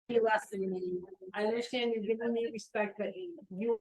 be less than me. I understand you're giving me respect, but you.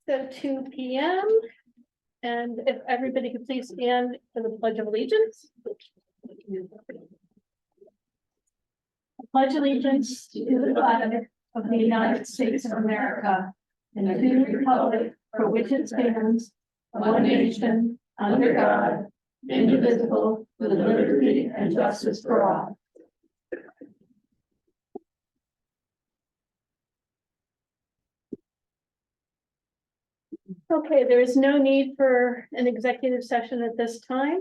So 2 p.m. And if everybody could please stand for the Pledge of Allegiance. I pledge allegiance to the flag of the United States of America and to the republic for which it stands, one nation, under God, indivisible, with liberty and justice for all. Okay, there is no need for an executive session at this time.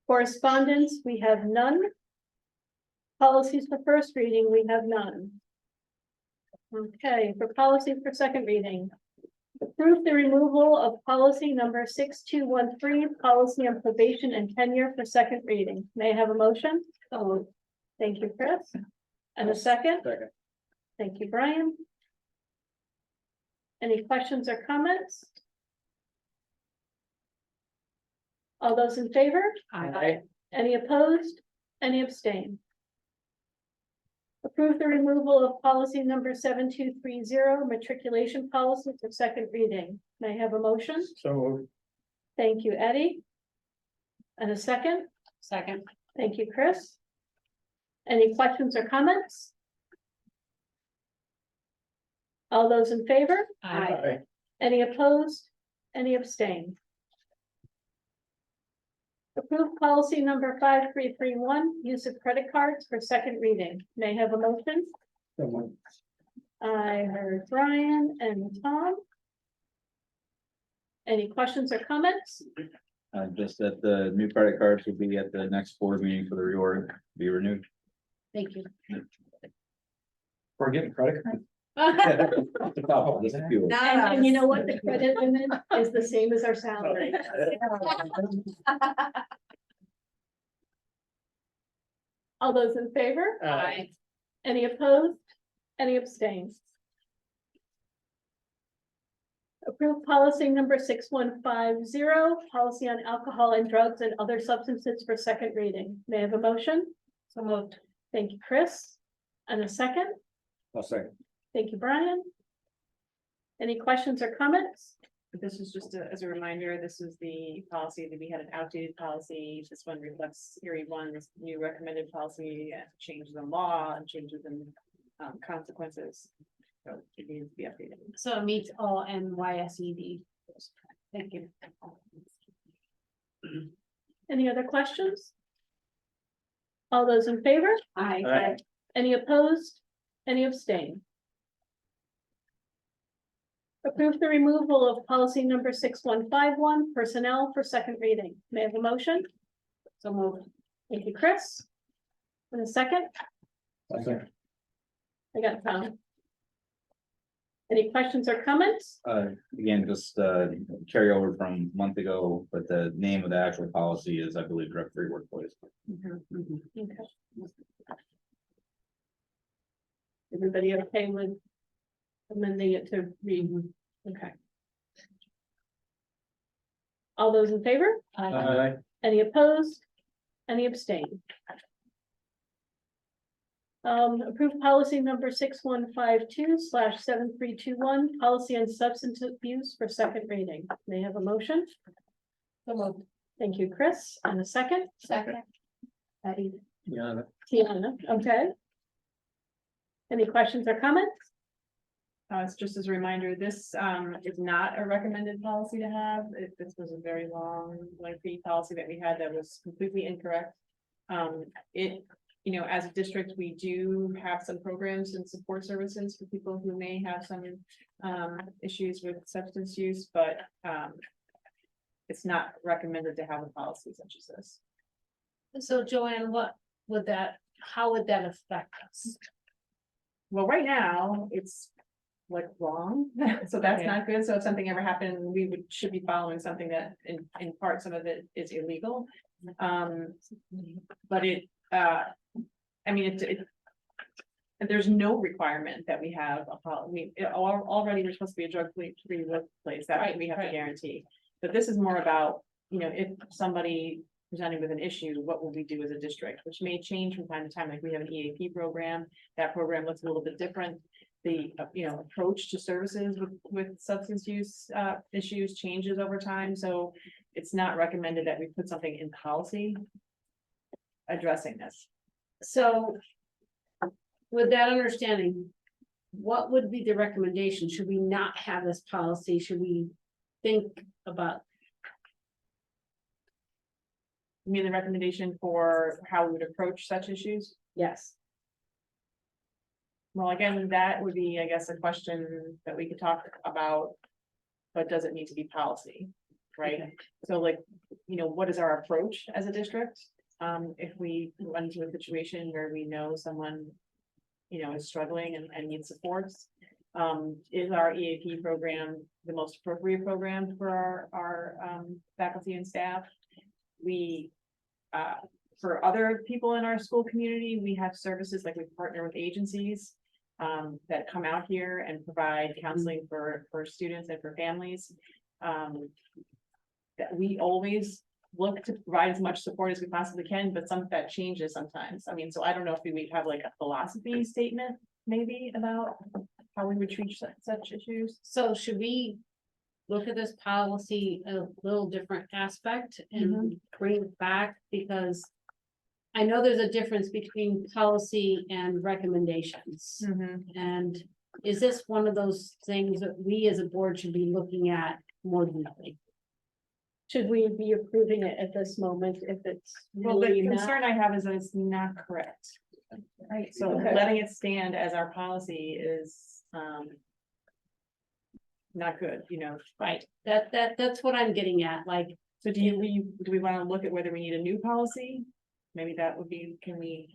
Correspondence, we have none. Policies for first reading, we have none. Okay, for policies for second reading. Approve the removal of policy number 6213, policy on probation and tenure for second reading. May I have a motion? Oh, thank you, Chris. And a second? Second. Thank you, Brian. Any questions or comments? All those in favor? Aye. Any opposed? Any abstain? Approve the removal of policy number 7230, matriculation policy for second reading. May I have a motion? So Thank you, Eddie. And a second? Second. Thank you, Chris. Any questions or comments? All those in favor? Aye. Any opposed? Any abstain? Approve policy number 5331, use of credit cards for second reading. May I have a motion? I heard Brian and Tom. Any questions or comments? Just that the new credit cards will be at the next board meeting for the reorg, be renewed. Thank you. We're getting credit cards. Just a few. And you know what? The credit limit is the same as our salary. All those in favor? Aye. Any opposed? Any abstains? Approve policy number 6150, policy on alcohol and drugs and other substances for second reading. May I have a motion? So moved. Thank you, Chris. And a second? I'll second. Thank you, Brian. Any questions or comments? This is just as a reminder, this is the policy that we had an outdated policy. This one reflects Erie One's new recommended policy, changes in law and changes in consequences. So it needs to be updated. So it meets all NYSED. Thank you. Any other questions? All those in favor? Aye. Any opposed? Any abstain? Approve the removal of policy number 6151, personnel for second reading. May I have a motion? So moved. Thank you, Chris. In a second, Okay. I got Tom. Any questions or comments? Again, just carry over from a month ago, but the name of the actual policy is, I believe, drug-free workplace. Okay. Everybody okay with amending it to read? Okay. All those in favor? Any opposed? Any abstain? Approved policy number 6152/7321, policy on substance abuse for second reading. May I have a motion? So moved. Thank you, Chris. And a second? Second. Patty. Yeah. Tiana, okay. Any questions or comments? It's just as a reminder, this is not a recommended policy to have. This was a very long, lengthy policy that we had that was completely incorrect. As a district, we do have some programs and support services for people who may have some issues with substance use, but it's not recommended to have a policy such as this. So Joanne, how would that affect us? Well, right now, it's like wrong, so that's Yeah. not good. So if something ever happened, we should be following something that in part, some of it is illegal. But there's no requirement that we have a policy. Already we're supposed to be a drug-free workplace, that Right, we have to right. guarantee. But this is more about, if somebody presenting with an issue, what will we do as a district, which may change from time to time. Like we have an EAP program, that program looks a little bit different. The, approach to services with substance use issues changes over time, so it's not recommended that we put something in policy addressing this. So with that understanding, what would be the recommendation? Should we not have this policy? Should we think about? You mean the recommendation for how we would approach such issues? Yes. Well, again, that would be, I guess, a question that we could talk about, but does it need to be policy, right? Okay. So like, what is our approach as a district? If we run into a situation where we know someone, is struggling and needs supports, is our EAP program the most appropriate program for our faculty and staff? We, for other people in our school community, we have services like we partner with agencies that come out here and provide counseling for students and for families. That we always look to provide as much support as we possibly can, but some of that changes sometimes. So I don't know if we would have like a philosophy statement maybe about how we would treat such issues. So should we look at this policy a little different aspect and bring it back? Because I know there's a difference between policy and recommendations. And is this one of those things that we as a board should be looking at more deeply? Should we be approving it at this moment if it's Well, the really not? concern I have is that it's not correct. Right, so Okay. letting it stand as our policy is not good, Right, that's what I'm getting at, like, So do we want to look at whether we need a new policy? Maybe that would be, can we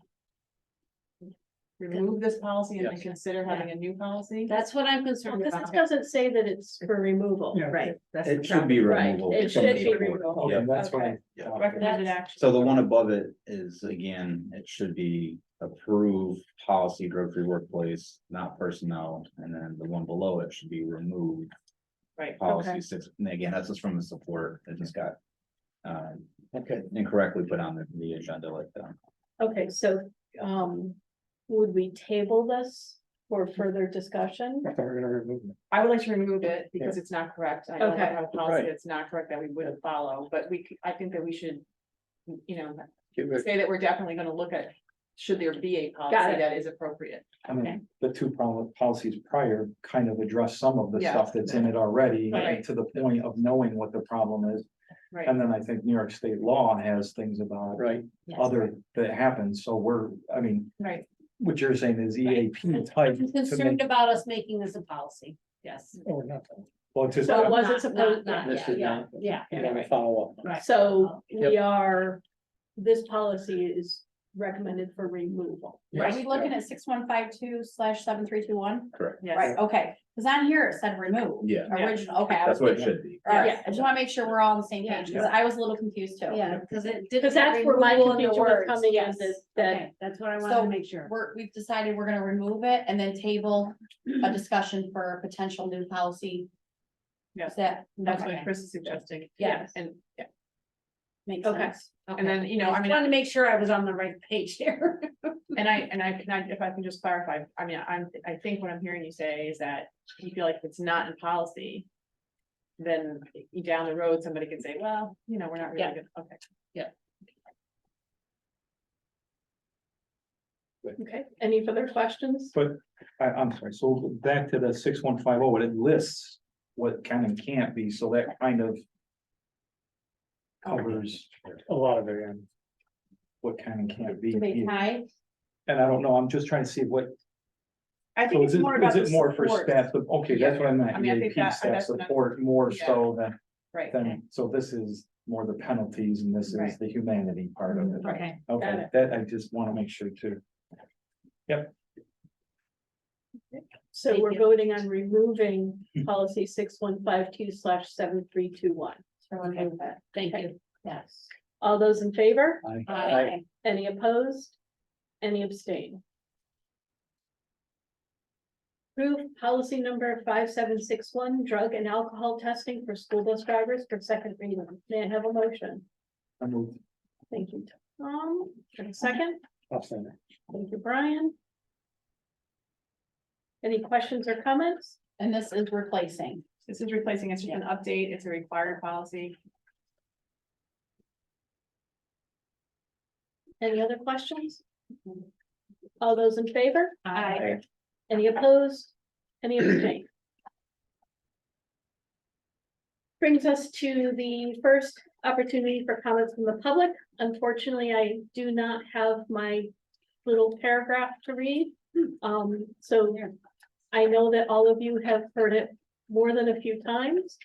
remove this policy and then Yes. consider having a new policy? that's what I'm Well, concerned this about. doesn't say that it's for removal. Yeah. Right. It should be Right, removal. it from should the be report. removal. Yeah. Okay, that's Okay. fine. Recommended action. So the one above it is, again, it should be approved policy drug-free workplace, not personnel, and then the one below it should be removed. Right, Policy Okay. 6, and again, that's just from the support, it just got Okay. incorrectly put on the agenda like that. Okay, so, would we table this for further discussion? I thought we were gonna remove it. I would like to remove it because it's not correct. I don't Okay. have a policy Right. that's not correct that we would follow, but I think that we should, you know, Give it- say that we're definitely gonna look at, should there be a Got policy it. that is appropriate? I mean, the two policies prior kind of address some of the Yeah. stuff that's in it already, Right. to the point of knowing what the problem is. Right, And then I think New York state law has things about Right, other that happens, so I mean, right. what you're saying is EAP type. I'm to concerned make- about us making this a policy, yes. oh, not, Well, it's just, So was it Not- supposed- not- This is yeah, not- yeah, you yeah, gotta right, follow up. right. So we Yep. are, this policy is recommended for removal. Are we looking at 6152/7321? Correct. Yes. Right, okay, because on here it said remove. Yeah, Original, okay. I that's was what it thinking- should be. All right, Yeah. I just want to make sure we're all on the same Yeah. page, because I was a little confused too. Yeah, because it did. Because that's where my removal in the confusion was words, coming in, yes. that Okay, that's what I wanted So to make sure. We've decided we're gonna remove it and then table a discussion for a potential new policy. Yes. Is that? That's what okay. Chris is suggesting. Yeah. And, yeah, Makes Okay. sense. and then, you know, I I just mean, wanted to make sure I was on the right page here. if I can just clarify, I mean, I think what I'm hearing you say is that you feel like if it's not in policy, then down the road, somebody can say, well, you know, we're not really Yeah. good, okay. Okay, any further questions? but I'm sorry, so back to the 6150, it lists what can and can't be, so that kind of covers A lot of it, yeah. what can and can't be. Do they tie? And I don't know, I'm just trying to see what, I so think is it's it, more about is it the more for support. staff, okay, that's what I I meant, mean, I think EAP staff that's what I'm- support more Yeah. so Right, than, so this is more the penalties and this is Right. the humanity part of it. Okay, Got Okay, it. that I just want to make sure too. So Thank we're you. voting on removing policy 6152/7321. So we'll remove it. thank you. Yes. All those in favor? Aye. Any opposed? Any abstain? Approve policy number 5761, drug and alcohol testing for school bus drivers for second reading. May I have a motion? I moved. Thank you, Tom. And a second? I'll send it. Thank you, Brian. Any questions or comments? And this is replacing. this is replacing, it's just an update, it's a required policy. Any other questions? All those in favor? Aye. Any opposed? Any abstain? Brings us to the first opportunity for comments from the public. Unfortunately, I do not have my little paragraph to read. So I know that all of you have heard it more than a few times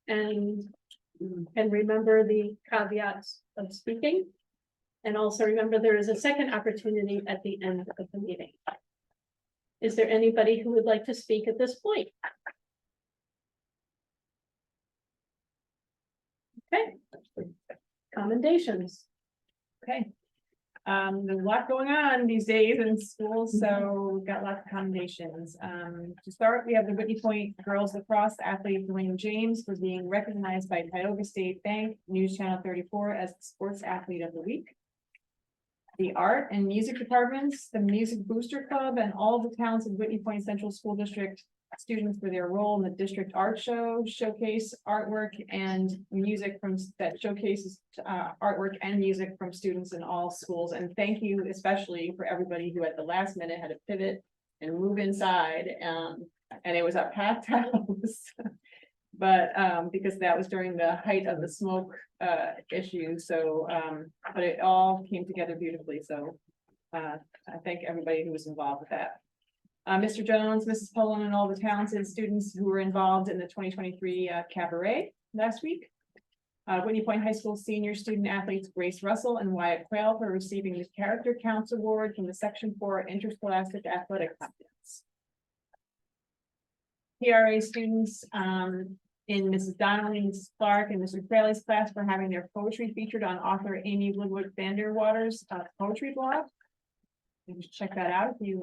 and remember the caveats of speaking. And also remember, there is a second opportunity at the end of the meeting. Is there anybody who would like to speak at this point? Okay. Commendations. Okay. There's a lot going on these days in schools, so we've got lots of commendations. To start, we have the Whitney Point girls lacrosse athlete Dwayne James for being recognized by Tioga State Bank News Channel 34 as the Sports Athlete of the Week. The art and music departments, the Music Booster Club, and all the talented Whitney Point Central School District students for their role in the district art show, showcase artwork and music that showcases artwork and music from students in all schools. And thank you especially for everybody who at the last minute had to pivot and move inside. And it was a packed house. But because that was during the height of the smoke issue, so but it all came together beautifully, so I thank everybody who was involved with that. Mr. Jones, Mrs. Poland, and all the talented students who were involved in the 2023 cabaret last week. Whitney Point High School senior student athletes Grace Russell and Wyatt Quayle for receiving the Character Counts Award from the Section 4 Interscholastic Athletic Conference. PRA students in Mrs. Donnelly, Mrs. Clark, and Mr. Fraley's class for having their poetry featured on author Amy Woodward Vanderwater's poetry blog. You can check that out if you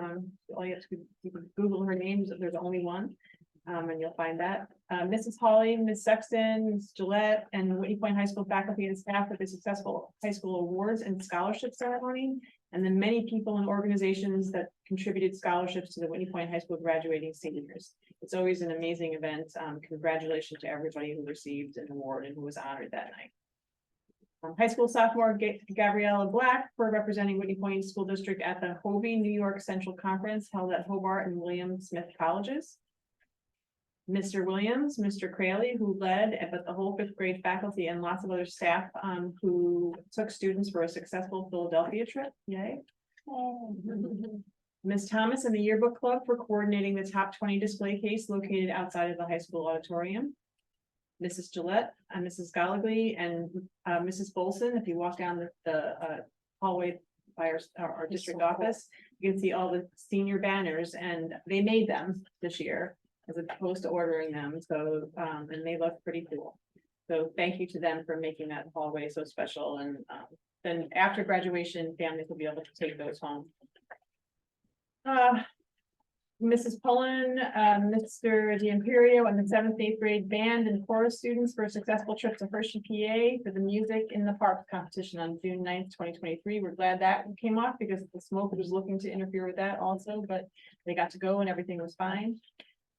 all you have to you can Google her name, there's only one. And you'll find that. Mrs. Hawley, Ms. Sexton, Ms. Gillette, and Whitney Point High School faculty and staff at the successful high school awards and scholarship ceremony. And the many people and organizations that contributed scholarships to the Whitney Point High School graduating seniors. It's always an amazing event. Congratulations to everybody who received an award and who was honored that night. High school sophomore Gabriella Black for representing Whitney Point School District at the Hovey New York Central Conference held at Hobart and William Smith Colleges. Mr. Williams, Mr. Crayley, who led, but the whole fifth grade faculty and lots of other staff who took students for a successful Philadelphia trip. Yay. Ms. Thomas and the yearbook club for coordinating the top 20 display case located outside of the high school auditorium. Mrs. Gillette and Mrs. Gallagly and Mrs. Bolson, if you walk down the hallway by our district office, you can see all the senior banners, and they made them this year as opposed to ordering them. So, and they look pretty cool. So thank you to them for making that hallway so special. And then after graduation, families will be able to take those home. Mrs. Pullen, Mr. D'Imperio, and the 7th, 8th grade band and chorus students for a successful trip to Hershey, PA for the Music in the Park competition on June 9th, 2023. We're glad that came off because the smoke was looking to interfere with that also, but they got to go and everything was fine.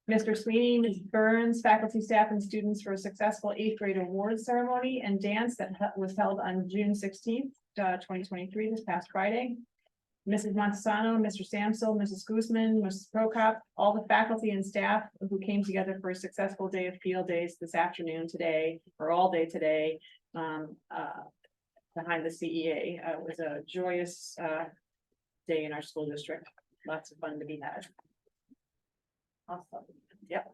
Mr. Sweeney, Ms. Burns, faculty, staff, and students for a successful 8th grade awards ceremony and dance that was held on June 16th, 2023, this past Friday. Mrs. Montesano, Mr. Samsel, Mrs. Guzman, Mrs. Prokop, all the faculty and staff who came together for a successful day of field days this afternoon today, or all day today, behind the CEA. It was a joyous day in our school district. Lots of fun to be had. Awesome. Yep.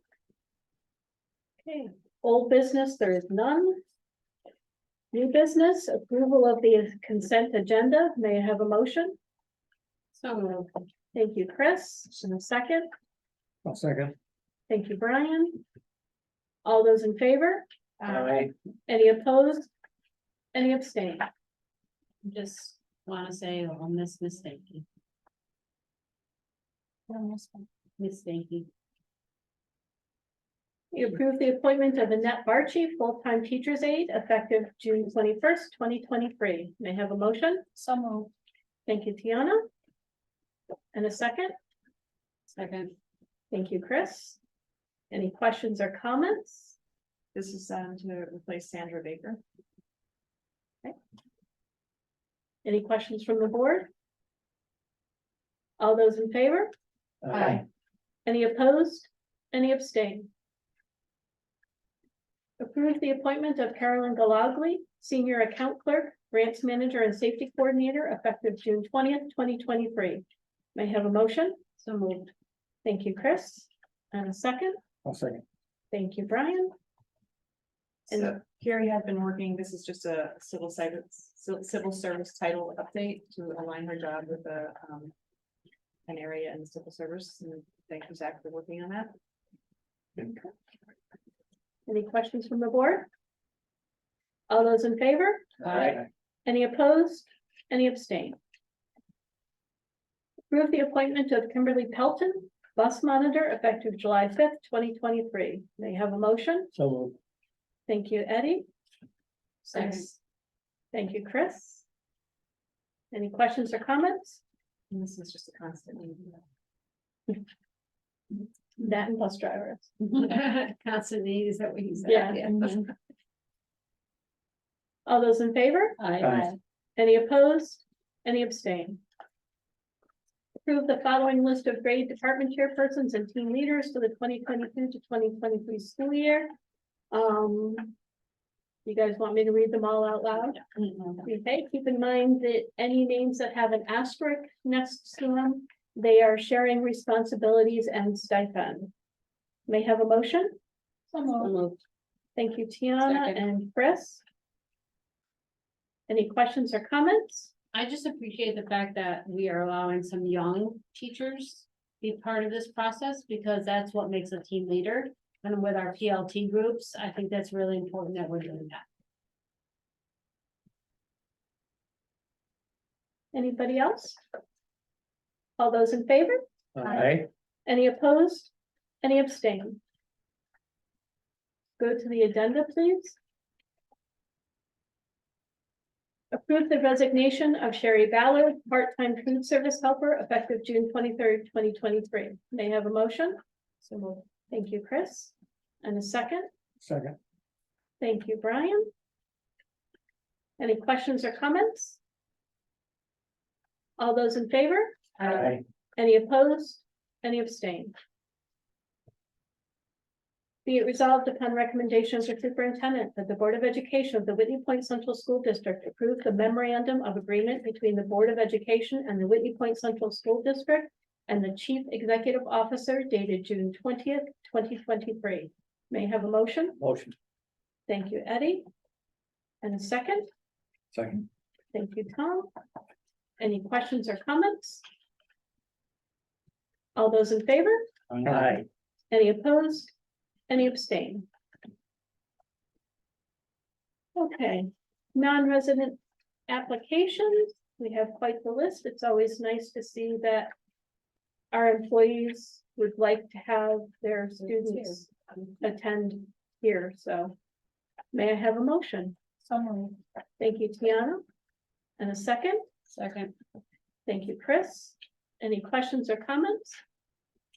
Okay, old business, there is none. New business, approval of the consent agenda. May I have a motion? So, Thank you, Chris. And a second. I'll second. Thank you, Brian. All those in favor? Aye. Any opposed? Any abstain? just want to say on this mistake. Mistake. You approve the appointment of Annette Barchi, full-time teacher's aide, effective June 21st, 2023. May I have a motion? So moved. Thank you, Tiana. And a second? Second. Thank you, Chris. Any questions or comments? This is to replace Sandra Baker. Any questions from the board? All those in favor? Aye. Any opposed? Any abstain? Approve the appointment of Carolyn Galagly, Senior Account Clerk, Grants Manager and Safety Coordinator, effective June 20th, 2023. May I have a motion? So moved. Thank you, Chris. And a second? I'll second. Thank you, Brian. And- So Carrie has been working, this is just a civil service title update to align her job with an area in civil service. And thank you, Zach, for working on that. Any questions from the board? All those in favor? Aye. Any opposed? Any abstain? Approve the appointment of Kimberly Pelton, Bus Monitor, effective July 5th, 2023. May I have a motion? So moved. Thank you, Eddie. Second. Thank you, Chris. Any questions or comments? And this is just a constant. That and bus drivers. Constant need, is that what you said? Yeah. All those in favor? Aye. Any opposed? Any abstain? Approve the following list of grade department chairpersons and team leaders for the 2022 to 2023 school year. You guys want me to read them all out loud? Okay, keep in mind that any names that have an asterisk next to them, they are sharing responsibilities and stipend. May I have a motion? So moved. Thank you, Tiana Second. and Chris. Any questions or comments? I just appreciate the fact that we are allowing some young teachers be part of this process, because that's what makes a team leader. And with our PLT groups, I think that's really important that we're doing that. Anybody else? All those in favor? Aye. Any opposed? Any abstain? go to the addenda, please. Approve the resignation of Sherry Ballard, part-time food service helper, effective June 23rd, 2023. May I have a motion? So moved. Thank you, Chris. And a second? Second. Thank you, Brian. Any questions or comments? All those in favor? Aye. Any opposed? Any abstain? Be it resolved upon recommendation of the superintendent that the Board of Education of the Whitney Point Central School District approve the memorandum of agreement between the Board of Education and the Whitney Point Central School District and the Chief Executive Officer dated June 20th, 2023. May I have a motion? Motion. Thank you, Eddie. And a second? Second. Thank you, Tom. Any questions or comments? All those in favor? Aye. Any opposed? Any abstain? Okay, non-resident applications, we have quite the list. It's always nice to see that our employees would like to have their students attend here, so may I have a motion? Thank you, Tiana. And a second? Second. Thank you, Chris. Any questions or comments?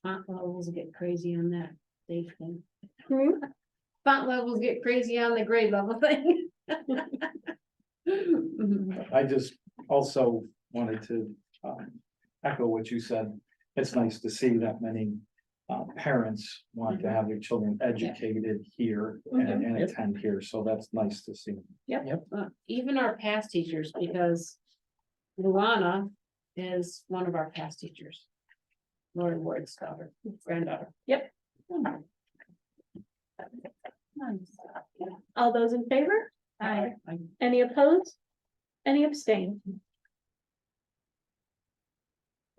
Font levels get crazy on that thing. Hmm? Font levels get crazy on the grade level thing. I just also wanted to echo what you said. It's nice to see that many parents want to have their children educated here and attend here, so that's nice to see. Even our past teachers, because Luana is one of our past teachers. Lori Ward's daughter, granddaughter. Yep. All those in favor? Aye. Any opposed? Any abstain?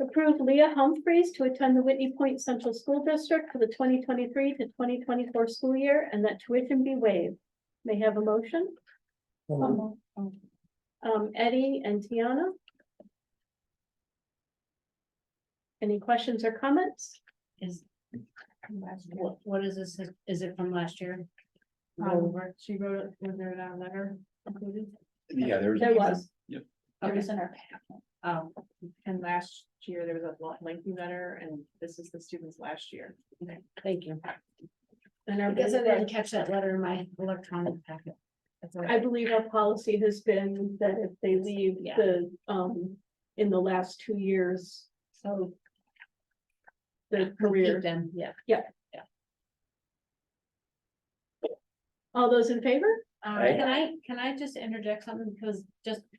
Approve Leah Humphreys to attend the Whitney Point Central School District for the 2023 to 2024 school year and that tuition be waived. May I have a motion? Eddie and Tiana? Any questions or comments? Is. What is this? Is it from last year? She wrote it, was there that letter included? Yeah, There was. It Okay. was in our packet. Oh, And last year, there was a lengthy letter, and this is the students last year. okay, thank you. And I guess I didn't catch that letter in my electronic packet. That's all I right. believe our policy has been that if they leave Yeah. the, in the last 2 years, so the Keep career, them, yeah. all those in favor? Can I just interject something because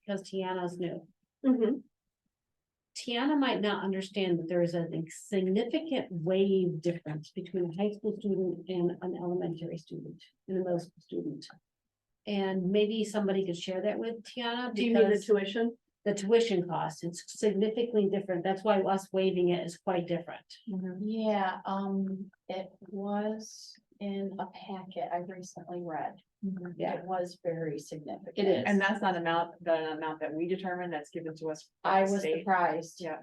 Tiana's new? Mhm. Tiana might not understand that there is a significant wave difference between a high school student and an elementary student and a middle school student. And maybe somebody could share that with Tiana Do you mean the because tuition? the tuition cost is significantly different. That's why us waiving it is quite different. Yeah, it was in a packet I recently read. Yeah. It was very significant. It is. And that's not the amount that we determine, that's given to us. from I the was state. surprised. Yeah.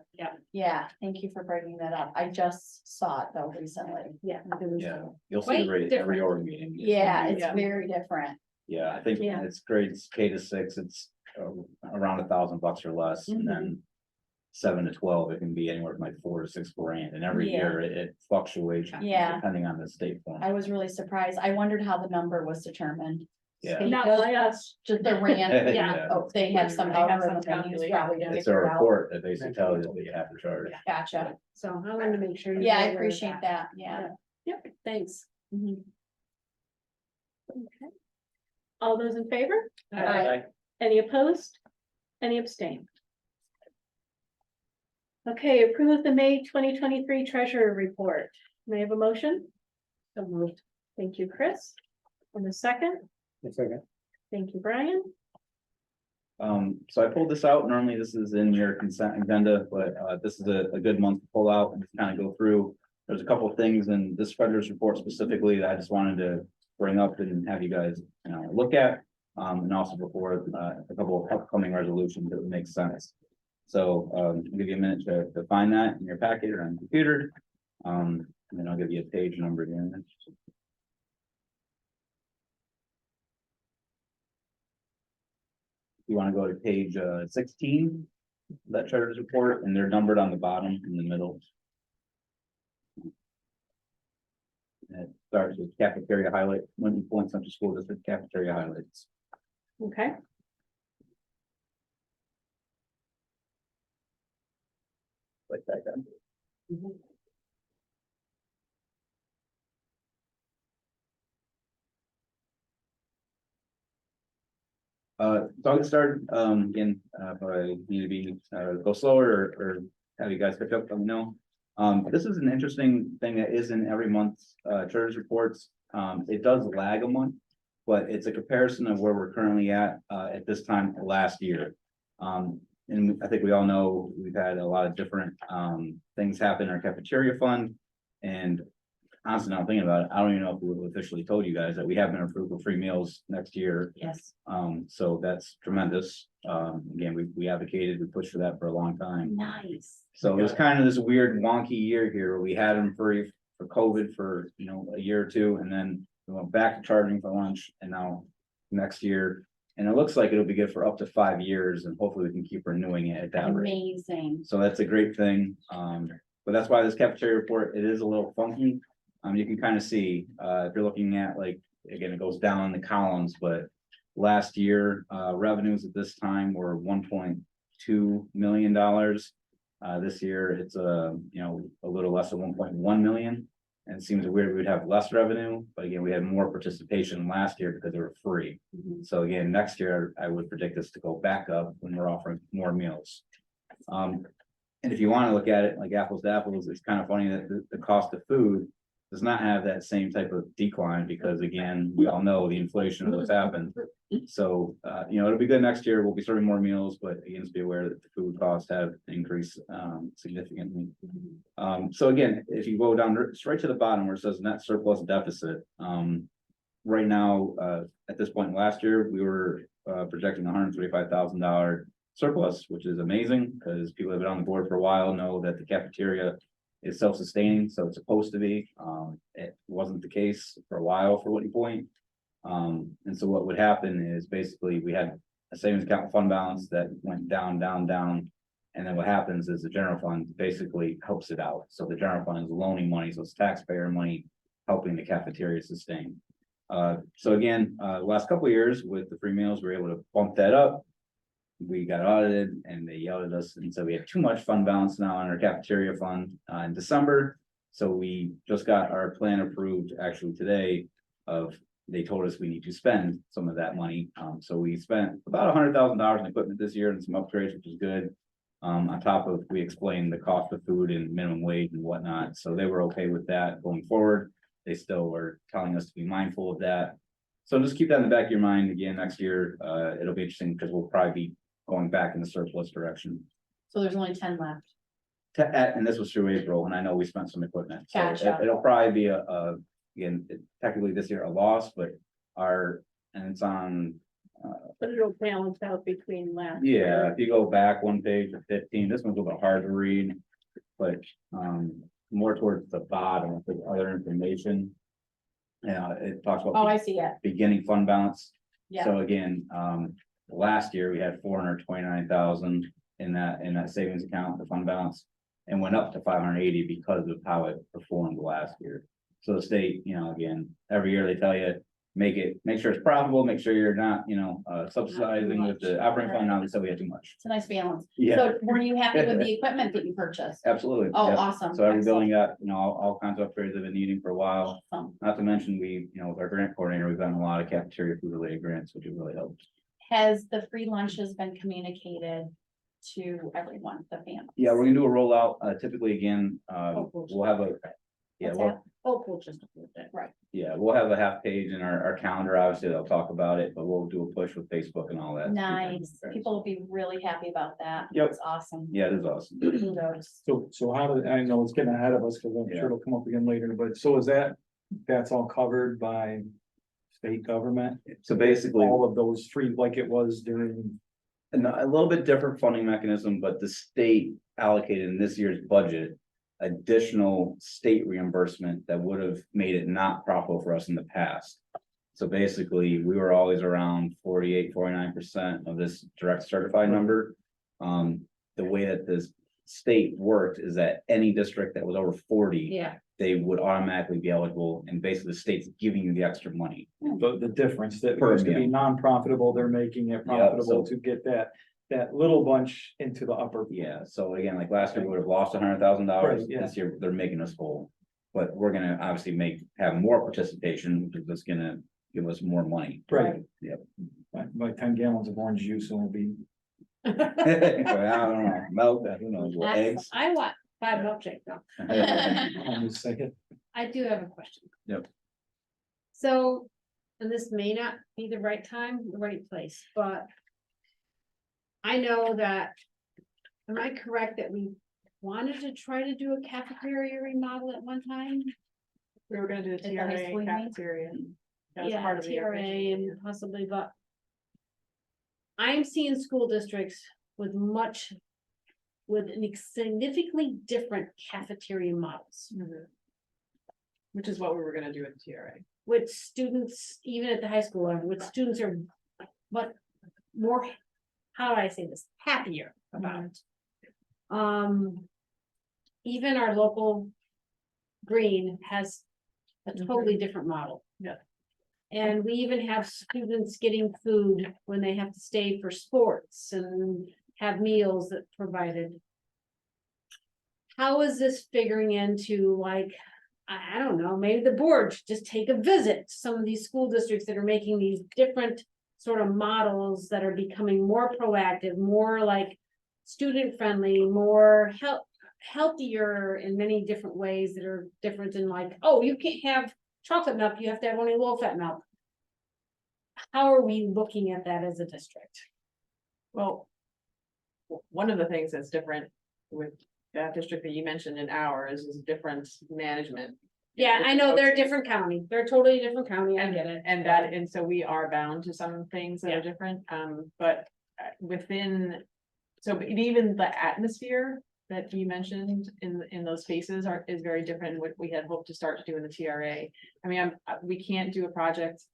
Yeah, thank you for bringing that up. I just saw it though recently. Yeah. it was- Yeah, you'll see Quite the rate every different. org meeting. Yeah, it's Yeah. very different. Yeah, I think Yeah. it's grades K to 6, it's around $1,000 or less, and then 7 to 12, it can be anywhere from like 4 to 6 grand, and every Yeah. year it fluctuates. Yeah. Depending on the state form. I was really surprised. I wondered how the number was determined. Yeah. Not by us. Just the random, Yeah. oh, they have some They have some algorithm they use calculation, probably to yeah. It's a figure it out. report that basically tells you what you have to charge. Gotcha. So I wanted to make sure. you Yeah, I were aware of appreciate that. Yeah. Yep, thanks. Mhm. Okay. All those in favor? Aye. Any opposed? Any abstain? Okay, approve the May 2023 treasurer report. May I have a motion? So moved. Thank you, Chris. And a second? Second. Thank you, Brian. So I pulled this out. Normally this is in your consent agenda, but this is a good month to pull out and just kind of go through. There's a couple of things in this treasurer's report specifically that I just wanted to bring up and have you guys, look at. And also before a couple of upcoming resolutions that would make sense. So I'll give you a minute to find that in your packet or on the computer. And then I'll give you a page number here. you wanna go to page 16, that treasurer's report, and they're numbered on the bottom in the middle. And it starts with cafeteria highlight, Winton Point Central School District cafeteria highlights. Okay, Like that. Guy. So I'll get started, again, if I need to be, go slower or have you guys catch up, let me know. This is an interesting thing that is in every month's, treasurer's reports. It does lag a month, but it's a comparison of where we're currently at this time last year. And I think we all know we've had a lot of different, things happen in our cafeteria fund. And honestly, now I'm thinking about it, I don't even know if we officially told you guys that we have been approved for free meals next year. Yes, So that's tremendous. Again, we advocated, we pushed for that for a long time. nice. So it was kind of this weird wonky year here where we had them free for COVID for, you know, a year or two, and then we went back to charging for lunch, and now next year. And it looks like it'll be good for up to 5 years, and hopefully we can keep renewing it at that rate. Amazing. So that's a great thing. But that's why this cafeteria report, it is a little funky. You can kind of see, if you're looking at like, again, it goes down in the columns, but last year, revenues at this time were $1.2 million. This year, it's you know, a little less than 1.1 million. And it seems weird we'd have less revenue, but again, we had more participation last year because they were free. Mhm. So again, next year, I would predict this to go back up when we're offering more meals. And if you want to look at it like apples to apples, it's kind of funny that the cost of food does not have that same type of decline, because again, we all know the inflation of what's happened. So, you know, it'll be good next year. We'll be serving more meals, but again, just be aware that the food costs have increased significantly. So again, if you go down straight to the bottom where it says net surplus deficit, right now, at this point last year, we were projecting $135,000 surplus, which is amazing because people have been on the board for a while, know that the cafeteria is self-sustaining, so it's supposed to be. It wasn't the case for a while for Whitney Point. And so what would happen is basically we had a savings account fund balance that went down, down, down. And then what happens is the general fund basically helps it out. So the general fund is loaning money, so it's taxpayer money helping the cafeteria sustain. So again, last couple of years with the free meals, we were able to bump that up. We got audited and they yelled at us and said we had too much fund balance now in our cafeteria fund in December. So we just got our plan approved actually today they told us we need to spend some of that money. So we spent about $100,000 in equipment this year and some upgrades, which is good. On top of, we explained the cost of food and minimum wage and whatnot. So they were okay with that going forward. They still were telling us to be mindful of that. So just keep that in the back of your mind. Again, next year, it'll be interesting because we'll probably be going back in the surplus direction. So there's only 10 left. And this was through April, and I know we spent some equipment. So Gotcha. it'll probably be again, technically this year a loss, but and it's on, but it'll balance out between last. yeah, year. if you go back one page to 15, this one's a little bit hard to read. But more towards the bottom with the other information. Yeah, it talks Oh, about I see it. beginning fund balance. Yeah, So again, last year we had 429,000 in that savings account, the fund balance, and went up to 580 because of how it performed last year. So the state, you know, again, every year they tell you, make sure it's profitable, make sure you're not, you know, subsidizing with the operating fund. Now they said we had too much. it's a nice balance. Yeah, So were you happy with the equipment that you purchased? absolutely. Oh, Yep. awesome. So every Excellent. building got, you know, all kinds of upgrades they've been needing for a while. Awesome. Not to mention we, you know, with our grant coordinator, we've done a lot of cafeteria food related grants, which has really helped. Has the free lunches been communicated to everyone, the family? Yeah, we're gonna do a rollout. Typically, again, we'll have a, yeah, What's well, that? Hopeful just approved it. Right. yeah, we'll have a half page in our calendar. Obviously, they'll talk about it, but we'll do a push with Facebook and all that. Nice. People will be really happy about that. Yep. It's awesome. Yeah, it is awesome. Kudos. So how do, I know it's getting ahead of us because I'm Yeah. sure it'll come up again later, but so is that's all covered by state government? So basically, All of those free, like it was during, and a little bit different funding mechanism, but the state allocated in this year's budget additional state reimbursement that would have made it not profitable for us in the past. So basically, we were always around 48, 49% of this direct certified number. The way that this state worked is that any district that was over 40, Yeah, they would automatically be eligible, and basically the state's giving you the extra money. But the difference that Per used to be meal. non-profitable, they're making it Yeah, profitable so- to get that little bunch into the upper. Yeah, so again, like last year, we would have lost $100,000. Right, yeah. This year, they're making us whole. But we're gonna obviously have more participation, which is just gonna give us more money. Right. Yep. Like 10 gallons of orange juice and will be, I don't know, milk, who knows, what, eggs. I want 5 milkshakes now. I'm just saying. I do have a question. Yep. So, and this may not be the right time, the right place, but. I know that, am I correct that we wanted to try to do a cafeteria remodel at one time? We were gonna do the At the high TRA school, you mean? cafeteria. That was Yeah, part of the TRA original, and possibly, but. I'm seeing school districts with an significantly different cafeteria models. yeah. Mhm. Which is what we were gonna do at the TRA. With students, even at the high school level, with students are, but more, how do I say this, happier about it. Even our local green has a totally different model. Yeah. And we even have students getting food when they have to stay for sports and have meals that provided. How is this figuring into like, I don't know, maybe the board should just take a visit to some of these school districts that are making these different sort of models that are becoming more proactive, more like student friendly, more healthier in many different ways that are different in like, oh, you can't have chocolate milk, you have to have only low fat milk. How are we looking at that as a district? Well, one of the things that's different with that district that you mentioned in ours is different management. Yeah, I know they're a different county. They're a totally different county. I get it. And so we are bound to some things that Yeah. are different, but within, so even the atmosphere that you mentioned in those spaces is very different than what we had hoped to start to do in the TRA. I mean, we can't do a project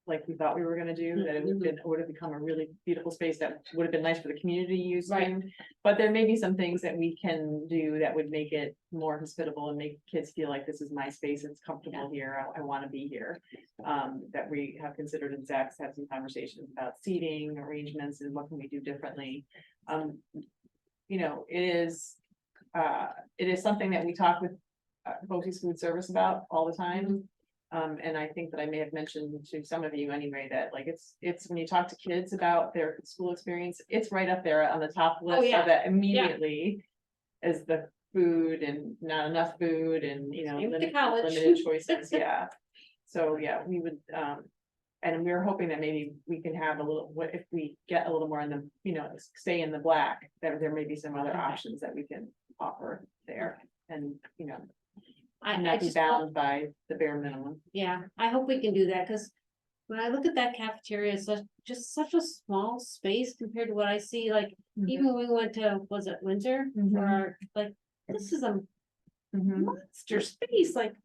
like we thought we were gonna do, that it would have become a really beautiful space that would have been nice for the community to use. Right. But there may be some things that we can do that would make it more hospitable and make kids feel like this is my space, it's comfortable here, I wanna be here. That we have considered, and Zach's had some conversations about seating arrangements and what can we do differently. You know, it is something that we talk with BOCES Food Service about all the time. And I think that I may have mentioned to some of you anyway, that like, it's when you talk to kids about their school experience, it's right up there on the top list yeah. of that immediately. As the food and not enough food and, you know, Same with the limited college. limited choices, yeah. So, yeah, we would, and we're hoping that maybe we can have a little, what if we get a little more in the, you know, stay in the black, there may be some other Okay. options that we can offer there. And, you know, I not be just, bound by the bare minimum. yeah, I hope we can do that, because when I look at that cafeteria, it's just such a small space compared to what I see, like, even when we went to, was it Windsor? For Mhm. our, like, this is a Mhm. monster space, like,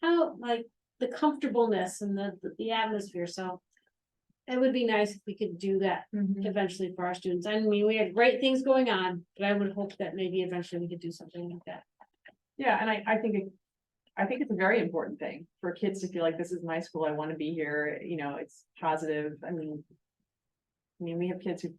how, like, the comfortableness and the atmosphere, so. It would be nice if we could do that Mhm. eventually for our students. I mean, we had great things going on, but I would hope that maybe eventually we could do something like that. Yeah, and I think it's a very important thing for kids to feel like this is my school, I wanna be here, you know, it's positive, I mean. We have kids who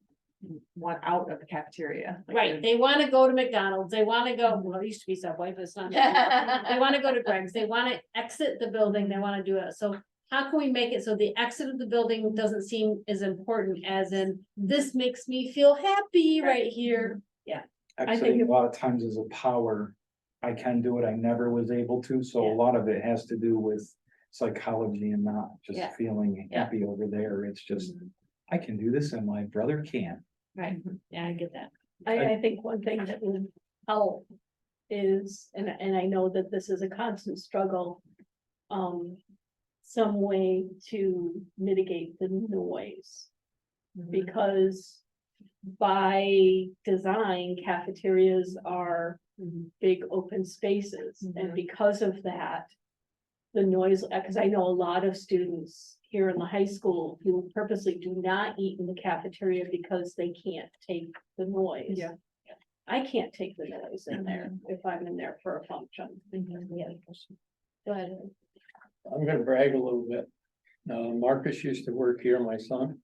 want out of the cafeteria. like Right, they wanna go to McDonald's, they wanna go, well, it used to be Subway, but it's not. They wanna go to Greg's, they wanna exit the building, they wanna do it, so how can we make it so the exit of the building doesn't seem as important as in, this makes me feel happy right here? Exiting a lot of times is a power. I can do it, I never was able to, so Yeah. a lot of it has to do with psychology and not just Yeah. feeling Yeah. happy over there, it's just, I can do this and my brother can't. Right, yeah, I get that. I think one thing that would help is, and I know that this is a constant struggle. Some way to mitigate the noise, because by design cafeterias are big open spaces, and Mhm. because of that. The noise, because I know a lot of students here in the high school who purposely do not eat in the cafeteria because they can't take the noise. Yeah. I can't take the noise in there if I'm in there for a function. Yeah. Go ahead. I'm gonna brag a little bit. Marcus used to work here, my son.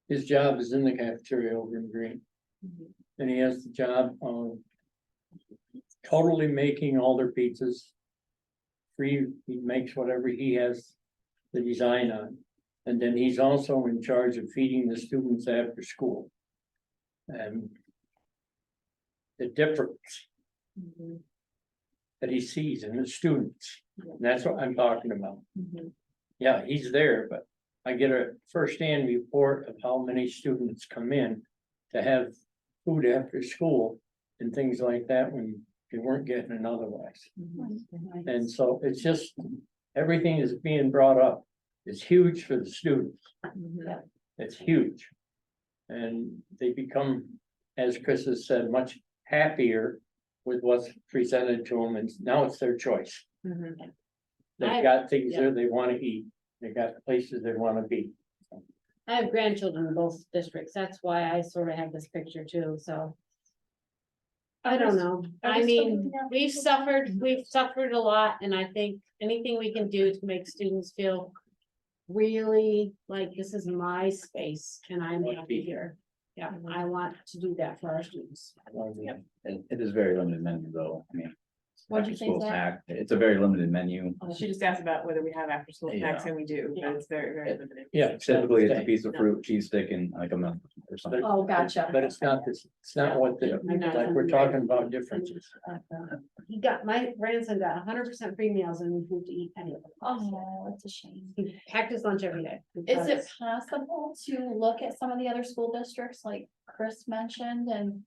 His job is in the cafeteria over in Green. And he has the job of totally making all their pizzas. Free, he makes whatever he has the design on. And then he's also in charge of feeding the students after school. And the difference that he sees in the students, and that's what I'm talking about. Yeah, he's there, but I get a firsthand report of how many students come in to have food after school and things like that when they weren't getting it otherwise. And so it's just, everything is being brought up. It's huge for the students. It's huge. And they become, as Chris has said, much happier with what's presented to them, and now it's their choice. They've got things there they want to eat. They got places they want to be. I have grandchildren in both districts. That's why I sort of have this picture too, so. I don't know. are I we still mean, looking at- we've suffered a lot, and I think anything we can do to make students feel really like this is my space and I'm happy here. Yeah, I want to do that for our students. It is very limited menu though, I mean. What'd you after say, school Zach? snack, it's a very limited menu. She just asked about whether we have after school snacks, Yeah. and we do, but it's very, very limited. Yeah. Typically, it's a piece of fruit, cheese stick, and like a milk or something. Oh, gotcha. But it's not this, it's not what the, like we're talking about differences. He got, my grandson got 100% free meals and food to eat any of them. Oh, it's a shame. He packed his lunch every day. Is it because- possible to look at some of the other school districts like Chris mentioned and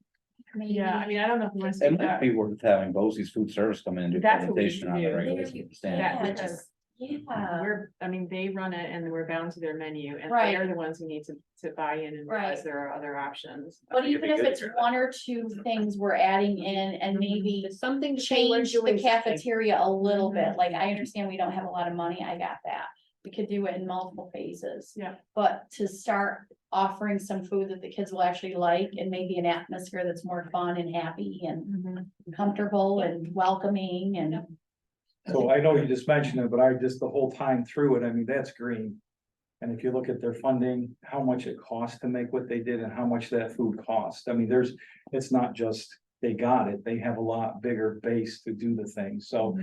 maybe? Yeah, I mean, I don't know if we want to It speak might that. be worth having BOCES food service come in and do That's what we presentation should on the do. regular There you- stand. That- Yeah, because- just, yeah, We're, I mean, they run it and we're bound to their menu, and Right. they're the ones who need to buy in and realize Right. there are other options. but even if it's one or two things we're adding in and maybe It's something to say we're change the doing something. cafeteria a little bit, like I understand we don't have a lot of money, I got that. We could do it in multiple phases. Yeah. But to start offering some food that the kids will actually like and maybe an atmosphere that's more fun and happy and comfortable and welcoming and. So I know you just mentioned it, but I just, the whole time through it, I mean, that's green. And if you look at their funding, how much it costs to make what they did and how much that food cost, I mean, it's not just they got it, they have a lot bigger base to do the thing, so.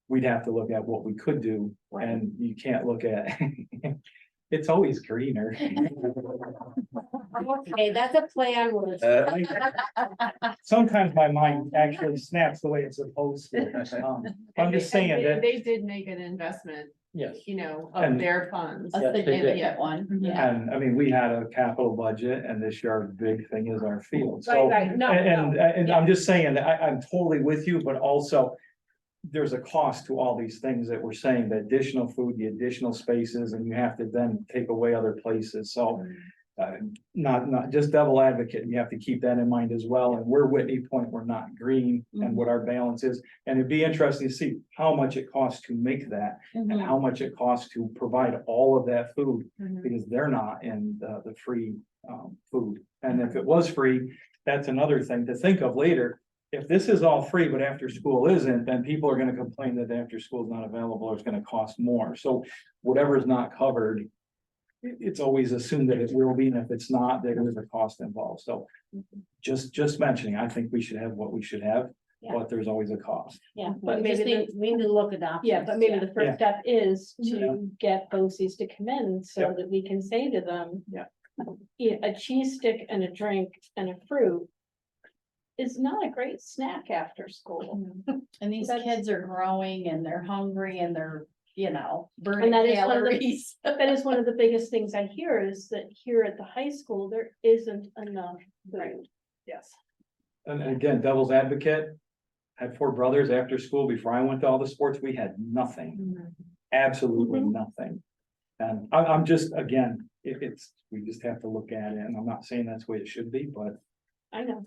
We'd have to look at what we could do, and you can't look at, it's always greener. Okay, that's a play on words. Sometimes my mind actually snaps the way it's supposed to. I'm just saying that, They did make an investment, Yes. you know, And- of their funds. A Yes, they did. significant one, yeah. and I mean, we had a capital budget, and this year our big thing is our field, Right, so. right, no, And, no. and I'm just saying, that I'm totally with you, but also. There's a cost to all these things that we're saying, the additional food, the additional spaces, and you have to then take away other places, so. Not just devil advocate, you have to keep that in mind as well, and we're Whitney Point, we're not green, and what our balance is. And it'd be interesting to see how much it costs to make that, and Mhm. how much it costs to provide all of that food. Mhm. Because they're not in the free food. And if it was free, that's another thing to think of later. If this is all free, but after school isn't, then people are gonna complain that after school is not available, or it's gonna cost more. So whatever is not covered, it's always assumed that it will be, and if it's not, there is a cost involved. So just mentioning, I think we should have what we should have, but there's always a cost. Yeah, But but maybe maybe we need to look at options. Yeah, but maybe the Yeah. first step is Yeah. to get BOCES to come in so Yeah. that we can say to them. Yeah. "Yeah, a cheese stick and a drink and a fruit is not a great snack after school." And these That's- kids are growing and they're hungry and they're, you know, burning that is one of the- calories. That is one of the biggest things I hear is that here at the high school, there isn't enough food. Yes. And again, devil's advocate, had 4 brothers after school, before I went to all the sports, we had nothing, absolutely Mhm. nothing. And I'm just, again, we just have to look at it, and I'm not saying that's the way it should be, but. I know.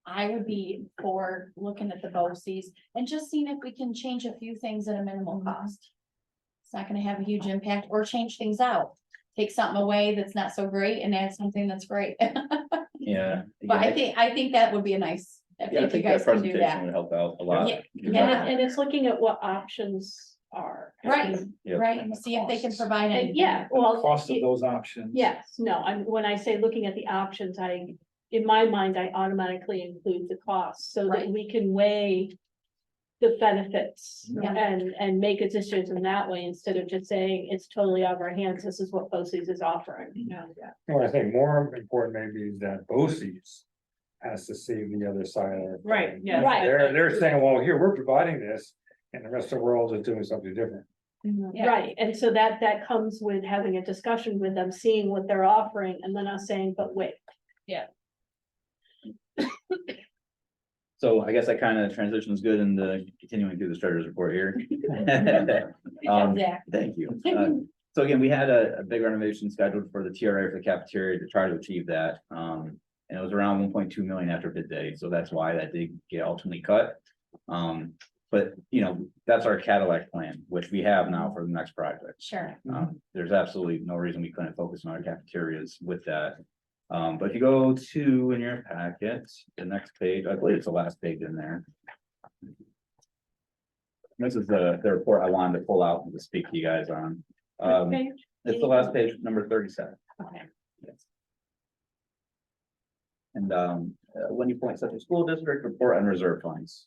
I would be for looking at the BOCES and just seeing if we can change a few things at a minimal cost. It's not gonna have a huge impact or change things out. Take something away that's not so great and add something that's great. Yeah. But I think that would be a nice, Yeah, I if you think that guys can do presentation that. would help out a lot. Yeah, And yeah. and it's looking at what options are. Right, Yep. right, and see if they can provide And anything. yeah, well. Cost of those options. Yes, no, when I say looking at the options, in my mind, I automatically include the costs so that Right. we can weigh the benefits Yeah. and make a decision that way instead of just saying it's totally out of our hands. This is what BOCES is offering. Yeah. Well, I think more important maybe is that BOCES has to see the other side of it. Right, yeah. Right. They're saying, well, here, we're providing this, and the rest of the world is doing something different. Yeah. Right, and so that comes with having a discussion with them, seeing what they're offering, and then us saying, but wait. So I guess that kind of transitions good into continuing through the treasurer's report here. Zach. Thank you. So again, we had a big renovation scheduled for the TRA for the cafeteria to try to achieve that. And it was around 1.2 million after bid day, so that's why that did get ultimately cut. But you know, that's our Cadillac plan, which we have now for the next project. Sure. There's absolutely no reason we couldn't focus on our cafeterias with that. But if you go to in your packet, the next page, I believe it's the last page in there. This is the report I wanted to pull out and to speak to you guys on. Okay. It's the last page, number 37. Okay. Yes. And when you point Central School District report on reserve funds.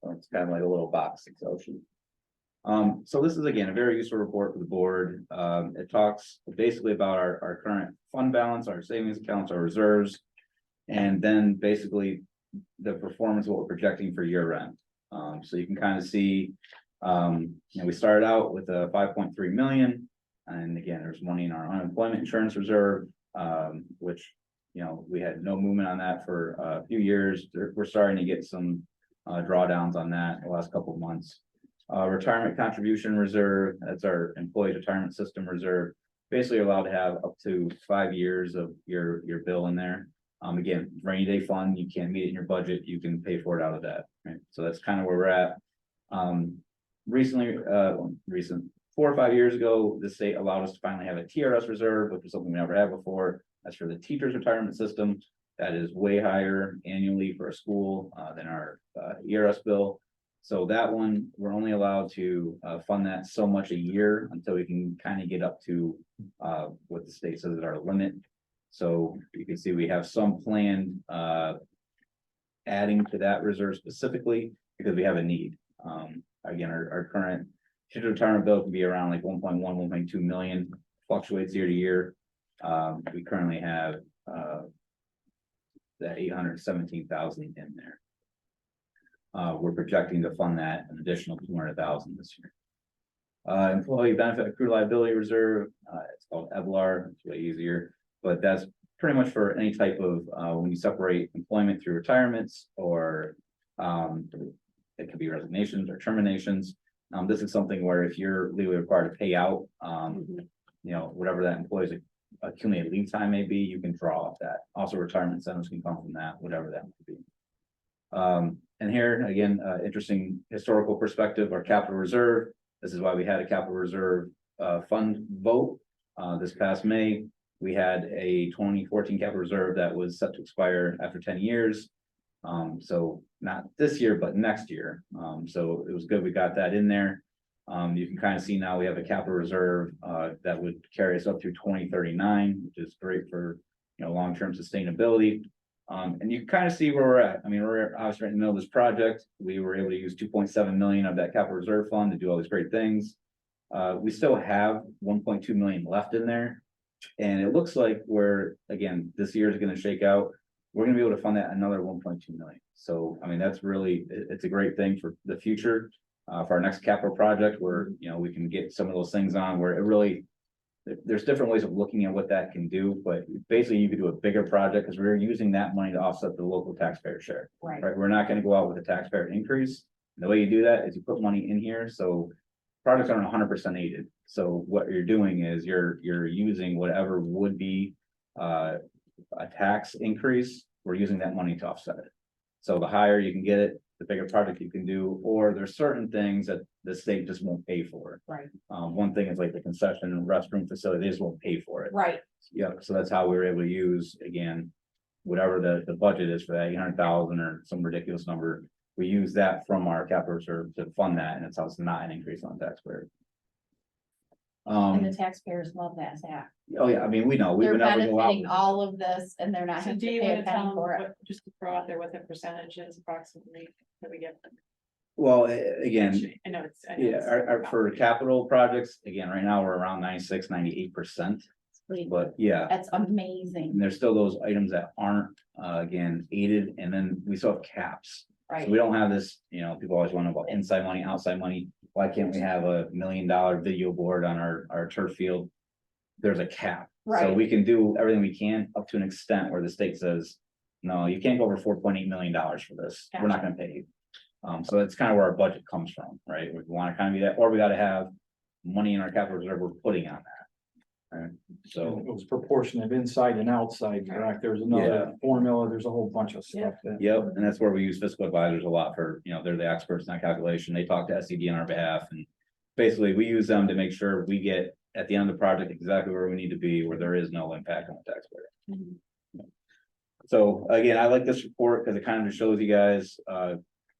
So it's kind of like a little box Excel sheet. So this is again, a very useful report for the board. It talks basically about our current fund balance, our savings accounts, our reserves. And then basically the performance of what we're projecting for year end. So you can kind of see, we started out with a 5.3 million. And again, there's money in our unemployment insurance reserve, which, we had no movement on that for a few years. We're starting to get some drawdowns on that the last couple of months. Retirement contribution reserve, that's our employee retirement system reserve. Basically allowed to have up to 5 years of your bill in there. Again, rainy day fund, you can't meet it in your budget, you can pay for it out of that, right? So that's kind of where we're at. Recently, 4 or 5 years ago, the state allowed us to finally have a TRS reserve, which is something we never had before. That's for the teachers' retirement system. That is way higher annually for a school than our ERS bill. So that one, we're only allowed to fund that so much a year until we can kind of get up to what the state says is our limit. So you can see we have some planned adding to that reserve specifically because we have a need. Again, our current teacher retirement bill can be around like 1.1, 1.2 million, fluctuates year to year. We currently have that 817,000 in there. We're projecting to fund that an additional 200,000 this year. Employee benefit accrued liability reserve, it's called EBLAR, it's way easier, but that's pretty much for any type of when you separate employment through retirements or it could be resignations or terminations. This is something where if you're legally required to pay out, whatever that employee's accumulated leave time may be, you can draw off that. Also, retirement incentives can come from that, whatever that might be. And here again, interesting historical perspective, our capital reserve. This is why we had a capital reserve fund vote this past May. We had a 2014 capital reserve that was set to expire after 10 years. So not this year, but next year. So it was good we got that in there. You can kind of see now we have a capital reserve that would carry us up through 2039, which is great for long-term sustainability. And you can kind of see where we're at. I mean, we're obviously right in the middle of this project. We were able to use 2.7 million of that capital reserve fund to do all these great things. We still have 1.2 million left in there. And it looks like again, this year is going to shake out. We're going to be able to fund that another 1.2 million. So, I mean, that's really, it's a great thing for the future. For our next capital project where, we can get some of those things on where it really, there's different ways of looking at what that can do, but basically you could do a bigger project because we're using that money to offset the local taxpayer share. Right. Right. We're not going to go out with a taxpayer increase. And the way you do that is you put money in here. So projects aren't 100% aided. So what you're doing is you're using whatever would be a tax increase. We're using that money to offset it. So the higher you can get it, the bigger project you can do, or there's certain things that the state just won't pay for. Right. One thing is like the concession and restroom facility, they just won't pay for it. Right, Yeah, so that's how we were able to use, again, whatever the budget is for that 800,000 or some ridiculous number. We use that from our capital reserve to fund that, and it's also not an increase on taxpayer. And the taxpayers love that, Zach. Oh yeah, I mean, we know, we They're would never go out. benefiting all of this and they're not so having do to you pay wanna a tell penny them for it. what, just to throw out there what the percentage is approximately that we get? Well, again, I know it's. I know yeah, it's- for capital projects, again, right now, we're around 96, 98%. But yeah, That's amazing, and there's still those items that aren't, again, aided, and then we still have caps. So right? we don't have this, you know, people always wonder about inside money, outside money. Why can't we have $1 million video board on our turf field? There's a cap. So Right. we can do everything we can up to an extent where the state says, no, you can't go over $4.8 million for this. We're not gonna pay you. So that's kind of where our budget comes from, right? We wanna kind of be that, or we gotta have money in our capital reserve we're putting on that. Right, So so, it was proportionate inside and outside, correct? There's another formula, there's a whole bunch of stuff that. yep, and that's where we use fiscal advisors a lot for, you know, they're the experts in that calculation. They talk to SED on our behalf, and basically we use them to make sure we get at the end of the project exactly where we need to be, where there is no impact on the taxpayer. So again, I like this report because it kind of just shows you guys,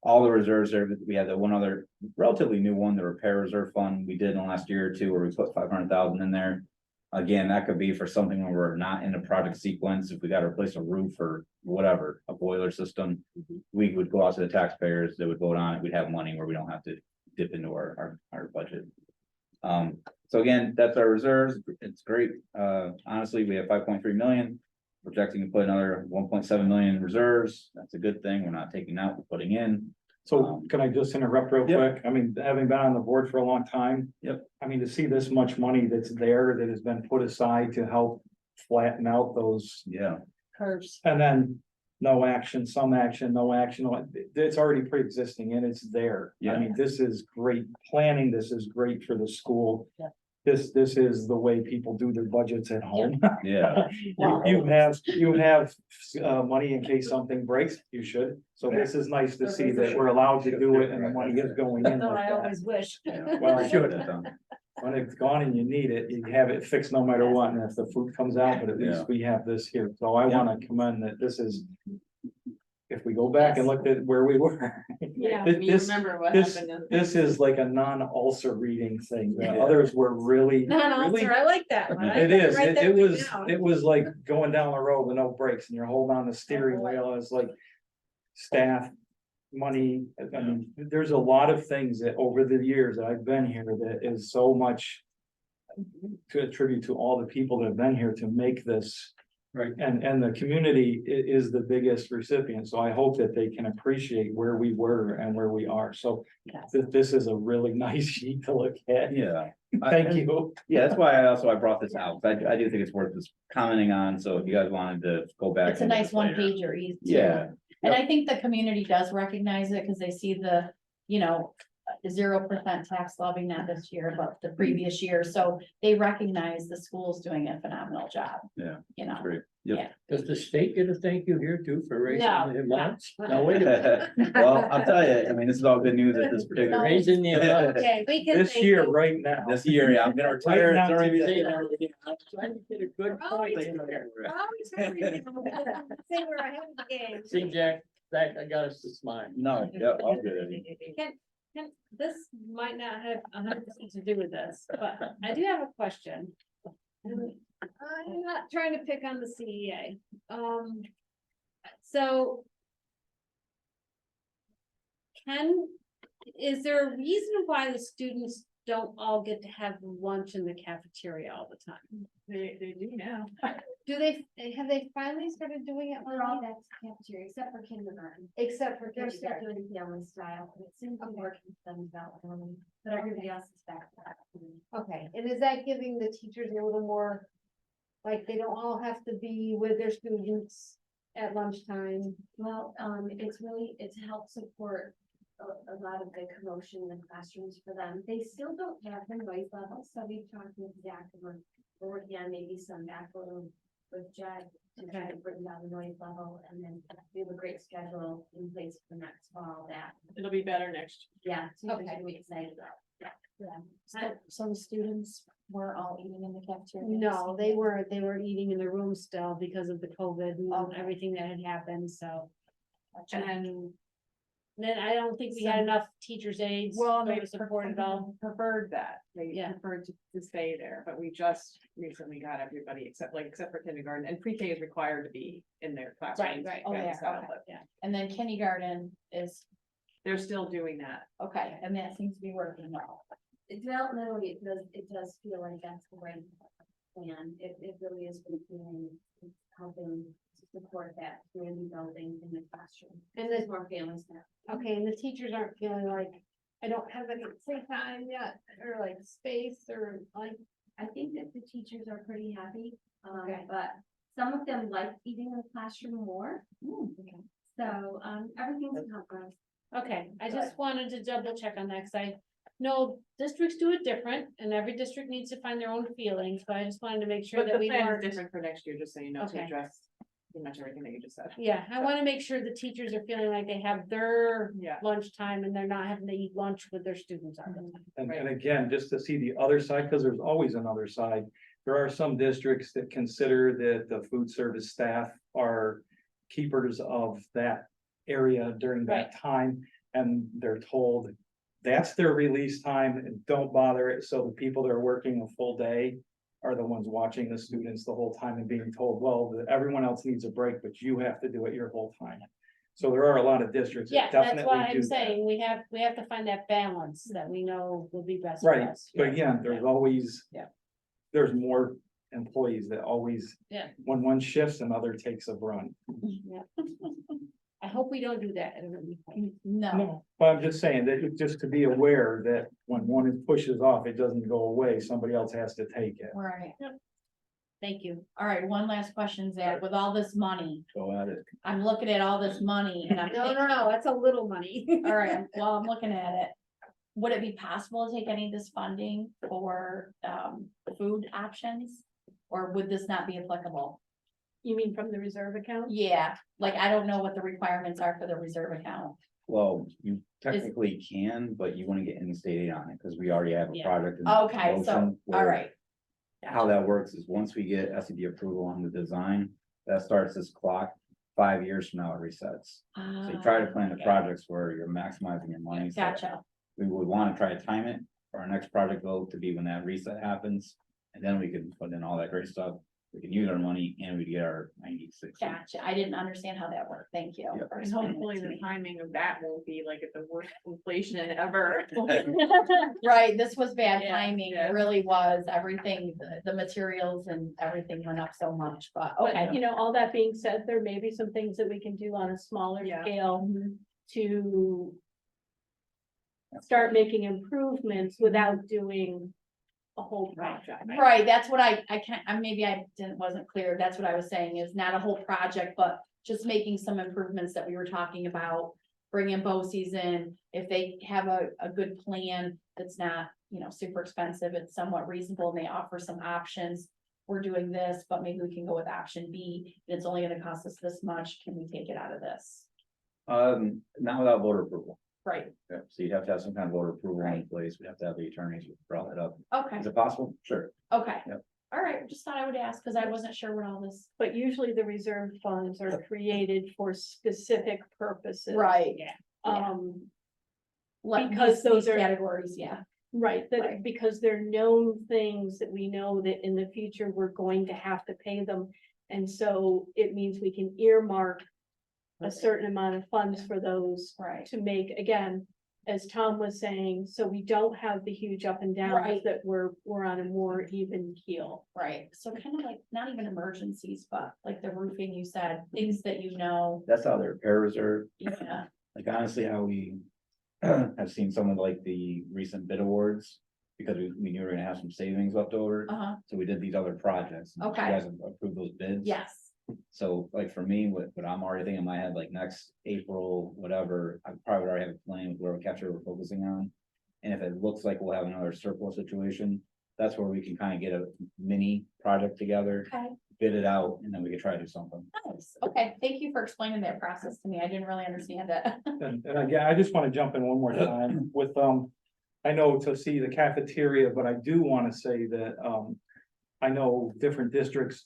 all the reserves there. We had the one other relatively new one, the repair reserve fund we did in the last year or two, where we put 500,000 in there. Again, that could be for something when we're not in a project sequence, if we got to replace a roof or whatever, a boiler system. We would go out to the taxpayers, they would vote on it, we'd have money where we don't have to dip into our budget. So again, that's our reserves, it's great, honestly, we have 5.3 million. Projecting to put another 1.7 million in reserves, that's a good thing, we're not taking out, we're putting in. So can I just interrupt real Yep. quick? I mean, having been on the board for a long time. Yep. I mean, to see this much money that's there that has been put aside to help flatten out those, Yeah, Curves. and then no action, some action, no action, it's already pre-existing and it's there. I Yeah. mean, this is great planning, this is great for the school. Yeah. This is the way people do their budgets at home. yeah, You have money in case something breaks, you should. So this is nice to see that we're allowed to do it and the money is going in So like I that. always wish. yeah. Well, We should have done. when it's gone and you need it, you have it fixed no matter what, and if the food comes out, but at Yeah. least we have this here. So I Yeah. wanna commend that this is. If we go back and look at where we were. Yeah, This- you remember what this- happened. This is like a non-ulcer reading thing. The Yeah. others were really. really- I like that one. I It gotta is, write it that it one was, down. it was like going down the road with no brakes and you're holding on the steering wheel, it's like. Staff, money, I mean, there's a lot of things that over the years that I've been here that is so much. To attribute to all the people that have been here to make this. Right. And the community is the biggest recipient, so I hope that they can appreciate where we were and where we are, so. Yes. This is a really nice sheet to look at. Yeah. Thank you. Yeah, that's why I brought this out, I do think it's worth this commenting on, so if you guys wanted to go back. It's a and look nice at one later. pager, easy. Yeah. And I think the community does recognize it, because they see the, you know, 0% tax levy, not this year, but the previous year, so they recognize the school's doing a phenomenal job. Yeah. You know, Great. Does the state get a thank you here too for raising No, the no. amounts? No, wait a minute. Well, I'll tell you, I mean, this is all good news at this particular. Raising the amount. Okay, we can. This thank year, you. right now. This year, yeah, I'm gonna retire. now, It's already- Say that again. I'm trying to get a good point in there. We're always hurrying. Say we're ahead of the game. See, Jack, that I got us to smile. No, yeah, I'm good. This might not have 100% to do with this, but I do have a question. And I'm not trying to pick on the CEA. So. Is there a reason why the students don't all get to have lunch in the cafeteria all the time? They do now. Have they finally started doing it? We're all back to cafeteria, except for kindergarten. Except for They're still kindergarten. doing family style, and it seems to be working for them developmentally, but everybody else is back to that. Okay, and is that giving the teachers a little more, like, they don't all have to be with their students at lunchtime? Well, it's really, it's helped support a lot of the commotion in the classrooms for them. They still don't have the noise level, so we've talked with Zach, and we're working on maybe some backbone with Jed to try to bring down the noise level, and then we have a great schedule in place for next fall that, It'll be better next. yeah, teachers Okay. are really excited about. So the students were all eating in the cafeteria? No, they were eating in their room still because of the COVID and Okay. everything that had happened, so. Gotcha. And then I don't think we had enough teachers' aides Well, to they support it all. preferred that, they Yeah. preferred to stay there, but we just recently got everybody except for kindergarten, and pre-K is required to be in their classrooms. right. Oh, yeah, so, okay. but And then kindergarten is, they're still doing that. okay, and that seems to be working well. Developmentally, it does feel like that's the right plan, it really is been feeling, it's helping to support that community building in the classroom. And There's more families now. Okay, and the teachers aren't feeling like, I don't have any free time yet, or like space, or like, I think that the teachers are pretty happy, Okay. but some of them like eating in the classroom more, so, everything's compromised. okay, I just wanted to double check on that, cause I know districts do it different, and every district needs to find their own feelings, but I just wanted to make sure But that the we plan is weren't. different for next year, just so you know, to Okay. address pretty much everything that you just said. Yeah, I wanna make sure the teachers are feeling like they have their Yeah. lunchtime and they're not having to eat lunch with their students all the time. And again, just to see the other side, because there's always another side. There are some districts that consider that the food service staff are keepers of that area during that time. And they're told that's their release time and don't bother it. So the people that are working a full day are the ones watching the students the whole time and being told, well, everyone else needs a break, but you have to do it your whole time. So there are a lot of districts Yeah, that that's definitely why do I'm that. saying we have to find that balance that we know will be best for Right, us. but again, there's always. Yeah. There's more employees that always. Yeah. When one shifts, another takes a run. Yeah. I hope we don't do that at any point. No, No, but I'm just saying that just to be aware that when one pushes off, it doesn't go away, somebody else has to take it. right. Thank you. All right, one last question, Zach, with all this money, Go at it. I'm looking at all this money and I'm thinking, That's a little money. all right, well, I'm looking at it. Would it be possible to take any of this funding for, food options? Or would this not be applicable? You mean from the reserve account? Yeah, like, I don't know what the requirements are for the reserve account. Well, you technically can, but you wanna get in-state aid on it, cause we already have a Yeah. project. in Okay, so, motion all where right. How that works is once we get SED approval on the design, that starts this clock. 5 years from now, it resets. So you try to plan the Okay. projects where you're maximizing your money. so Gotcha, We would wanna try to time it for our next project vote to be when that reset happens. And then we can put in all that great stuff. We can use our money and we get our 96. gotcha, I didn't understand how that worked, thank you. Yep. for And explaining it hopefully to the me. timing of that won't be like at the worst inflation ever. Right, this was bad Yeah, timing, yeah. it really was, everything, the materials and everything went up so much, but, But, okay. you know, all that being said, there may be some things that we can do on a smaller Yeah. scale to start making improvements without doing a whole project. Right, that's what I can't, maybe I wasn't clear, that's what I was saying, is not a whole project, but just making some improvements that we were talking about. Bringing BOCES in, if they have a good plan that's not, you know, super expensive, it's somewhat reasonable, and they offer some options. We're doing this, but maybe we can go with option B, and it's only gonna cost us this much, can we take it out of this? Not without voter approval. Right, Yeah, so you'd have to have some kind of voter approval in Right. place. We'd have to have the attorneys who brought it up. okay, Is it possible? Sure. okay. Yep. All right, just thought I would ask, cause I wasn't sure what all this. But usually the reserve funds are created for specific purposes. Right. Yeah. Like Because those these are- categories, yeah, Right, that, Right. because they're known things that we know that in the future we're going to have to pay them. And so it means we can earmark a certain amount of funds for those right. to make, again, as Tom was saying, so we don't have the huge up and downs, Right. that we're on a more even keel. Right, so kind of like, not even emergencies, but like the roofing, you said, things that you know, That's how the repair reserve, yeah, like honestly, how we have seen some of like the recent bid awards. Because we knew we were gonna have some savings left over, uh-huh, so we did these other projects. and Okay. You guys have approved those bids. yes, So like for me, what I'm already thinking in my head, like next April, whatever, I probably already have a plan with where catcher we're focusing on. And if it looks like we'll have another surplus situation, that's where we can kind of get a mini project together. okay, bid it out and then we could try to do something. Nice. Okay, thank you for explaining that process to me. I didn't really understand it. And again, I just want to jump in one more time with, I know to see the cafeteria, but I do want to say that, I know different districts,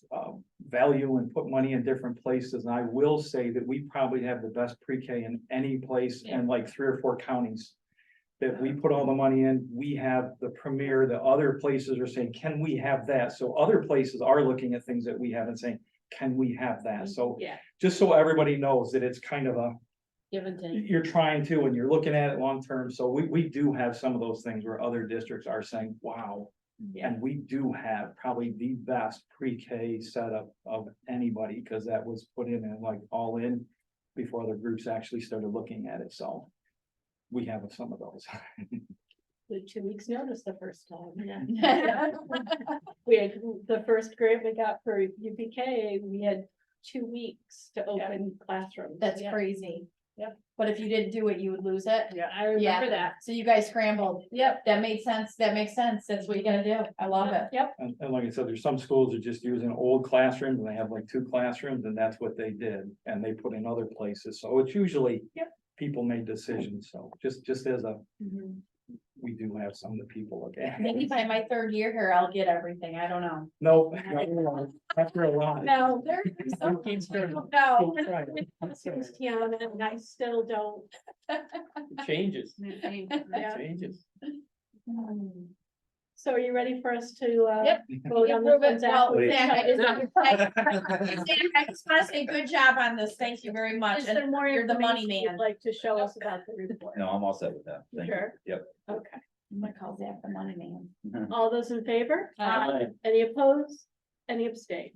value and put money in different places, and I will say that we probably have the best pre-K in any place in like 3 or 4 counties. That we put all the money in, we have the premier, the other places are saying, can we have that? So other places are looking at things that we have and saying, can we have that? So Yeah, just so everybody knows that it's kind of a, give and take. you're trying to, and you're looking at it long-term, so we do have some of those things where other districts are saying, wow. And we do have probably the best pre-K setup of anybody, because that was put in and like all in before other groups actually started looking at it, so. We have some of those. With 2 weeks notice the first time. Yeah. We had the first grant we got for UPK, we had 2 weeks to open classrooms. That's Yeah. crazy. Yep. But if you didn't do it, you would lose it. Yeah, I remember that. So you guys scrambled. Yep. That made sense. That makes sense. That's what you gotta do. I love it. Yep, And like I said, there's some schools that just using old classrooms and they have like 2 classrooms and that's what they did. And they put in other places. So it's usually. Yep. People made decisions. So just as a, we do have some of the people again. Maybe by my 3rd year here, I'll get everything. I don't know. Nope. After a while. no, There's some people, no. Keep trying. Tiana, and I still don't. It changes, Yeah. it changes. So are you ready for us to, Yep. vote on Approve this it. one's Well, application? Zach, I just wanna say good job on this. Thank you very much. Is there more you're the money information you'd man. like to show us about the report? No, I'm all set with that. Thank you. Sure. Yep. Okay, I'm gonna call Zach the money man. all those in favor? Aye. Any opposed? Any abstain?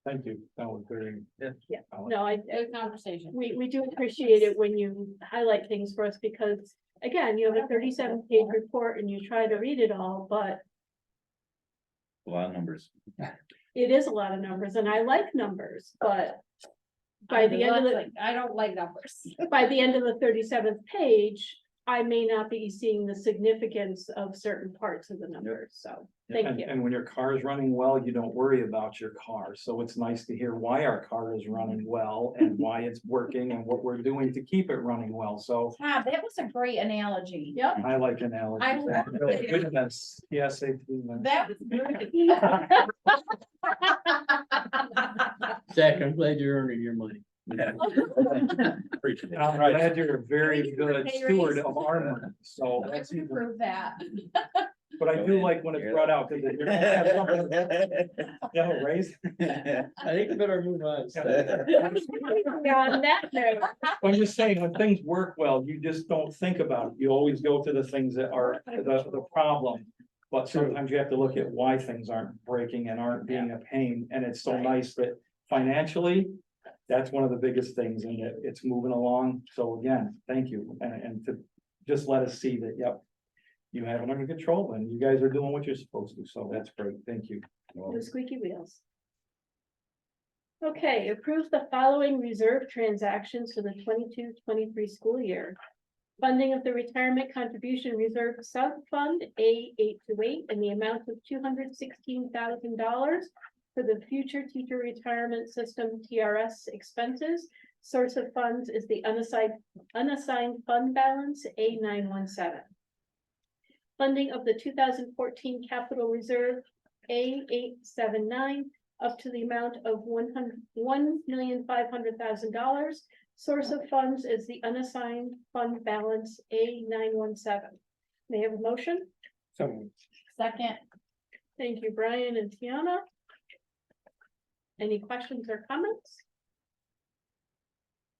Thank you. That was very. Yeah. No, Good conversation. we do appreciate it when you highlight things for us, because again, you have a 37-page report and you try to read it all, but A lot of numbers. it is a lot of numbers, and I like numbers, but by the end of the, I don't like numbers. by the end of the 37th page, I may not be seeing the significance of certain parts of the numbers, so, thank you. And when your car is running well, you don't worry about your car. So it's nice to hear why our car is running well and why it's working and what we're doing to keep it running well. So Todd, that was a great analogy. Yep. I like analogies. I love it. Goodness, yes, That was good. Zach, I'm glad you're earning your money. Yeah. Appreciate it. I'm glad you're a very Thank you for the good pay steward raise. of our money. So I that's can even, prove that. but I do like when it's brought out because you're gonna have something. Yeah, raise. I think we better move on. On that note, I'm just saying, when things work well, you just don't think about it. You always go to the things that are the problem. But sometimes you have to look at why things aren't breaking and aren't being a pain, and it's so nice that financially. That's one of the biggest things, and it's moving along. So again, thank you, and to just let us see that, yep. You have it under control and you guys are doing what you're supposed to, so that's great, thank you. the squeaky wheels. Okay, approve the following reserve transactions for the 22-23 school year. Funding of the Retirement Contribution Reserve Sub Fund A828 in the amount of $216,000 for the Future Teacher Retirement System TRS expenses. Source of funds is the unassigned fund balance A917. Funding of the 2014 Capital Reserve A879 up to the amount of $1,500,000. Source of funds is the unassigned fund balance A917. May I have a motion? So, Second, Thank you, Brian and Tiana. Any questions or comments?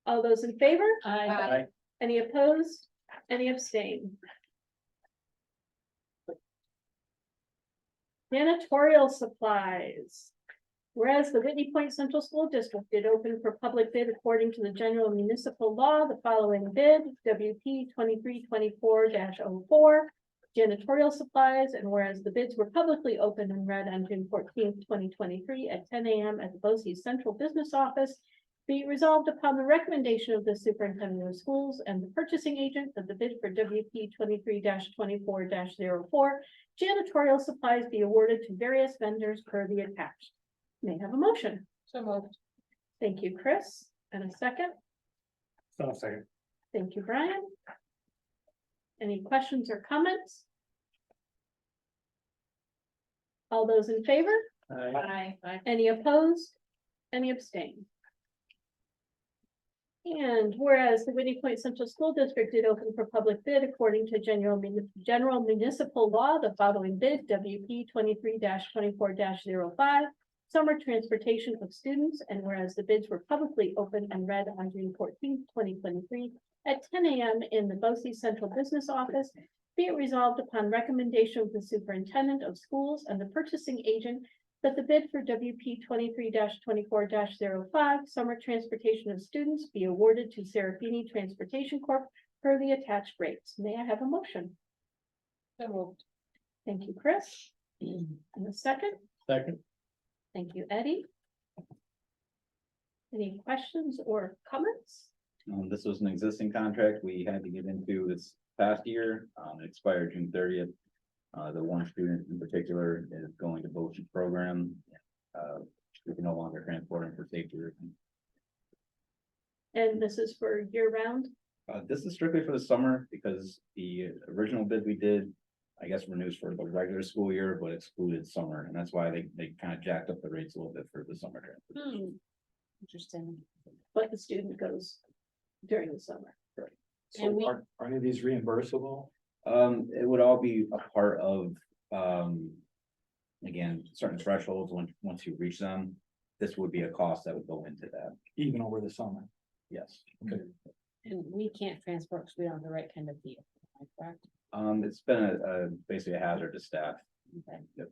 All those in favor? I, Any opposed? Any abstain? Janitorial supplies. Whereas the Whitney Point Central School District did open for public bid according to the general municipal law, the following bid, WP 2324-04, janitorial supplies, and whereas the bids were publicly opened and read on June 14th, 2023 at 10 a.m. at the BOCES Central Business Office, be it resolved upon the recommendation of the superintendent of schools and the purchasing agent that the bid for WP 23-24-04 janitorial supplies be awarded to various vendors per the attached. May I have a motion? So moved. Thank you, Chris, and a second. So second. Thank you, Brian. Any questions or comments? All those in favor? Aye. Any opposed? Any abstain? And whereas the Whitney Point Central School District did open for public bid according to general municipal law, the following bid, WP 23-24-05, summer transportation of students, and whereas the bids were publicly open and read on June 14th, 2023, at 10 a.m. in the BOE Central Business Office, be it resolved upon recommendation of the superintendent of schools and the purchasing agent that the bid for WP 23-24-05, summer transportation of students, be awarded to Serafini Transportation Corp. Per the attached rates. May I have a motion? So moved. Thank you, Chris. And a second. Second, Thank you, Eddie. Any questions or comments? This was an existing contract we had to get into this past year, it expired June 30th. The one student in particular is going to BOE program. We can no longer transport him for safety reasons. And this is for year round? This is strictly for the summer because the original bid we did, I guess, renews for the regular school year, but excluded summer, and that's why they kind of jacked up the rates a little bit for the summer transportation. Interesting. But the student goes during the summer. So And we- are any of these reimbursable? It would all be a part of, again, certain thresholds, once you reach them, this would be a cost that would go into that, Even over the summer? yes. And we can't transport because we don't have the right kind of vehicle, am I correct? It's been basically a hazard to staff. Okay. Yep.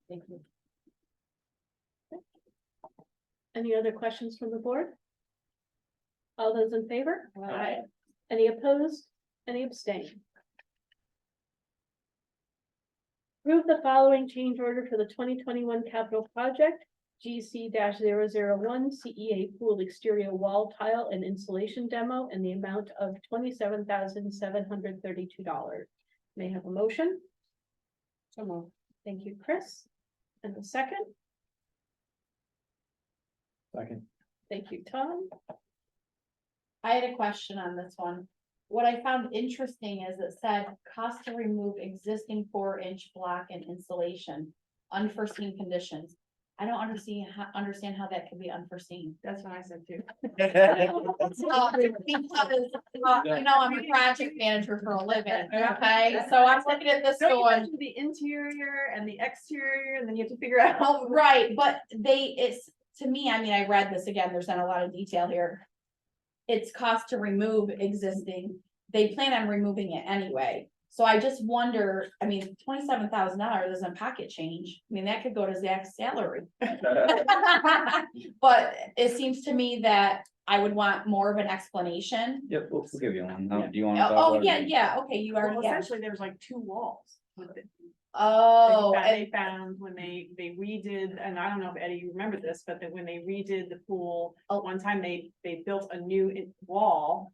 Thank you. Any other questions from the board? All those in favor? Aye. Any opposed? Any abstain? Approve the following change order for the 2021 capital project, GC 001 CEA pool exterior wall tile and insulation demo in the amount of $27,732. May I have a motion? So moved. Thank you, Chris. And the second? Second. Thank you, Tom. I had a question on this one. What I found interesting is it said cost to remove existing 4-inch block and insulation, unforeseen conditions. I don't understand how that could be unforeseen. That's what I said too. Because, I'm a project manager for a living, okay? So I'm looking at this So you going, mentioned the interior and the exterior, and then you have to figure out. right, but it's, to me, I mean, I read this again, there's not a lot of detail here. It's cost to remove existing, they plan on removing it anyway. So I just wonder, I mean, $27,000 isn't pocket change. I mean, that could go to Zach's salary. But it seems to me that I would want more of an explanation. Yep, we'll give you one. Do you want? Oh, yeah, okay, you Well, already have. essentially, there's like two walls with it. Oh, They found when they redid, and I don't know if Eddie, you remember this, but that when they redid the pool, one time they built a new wall.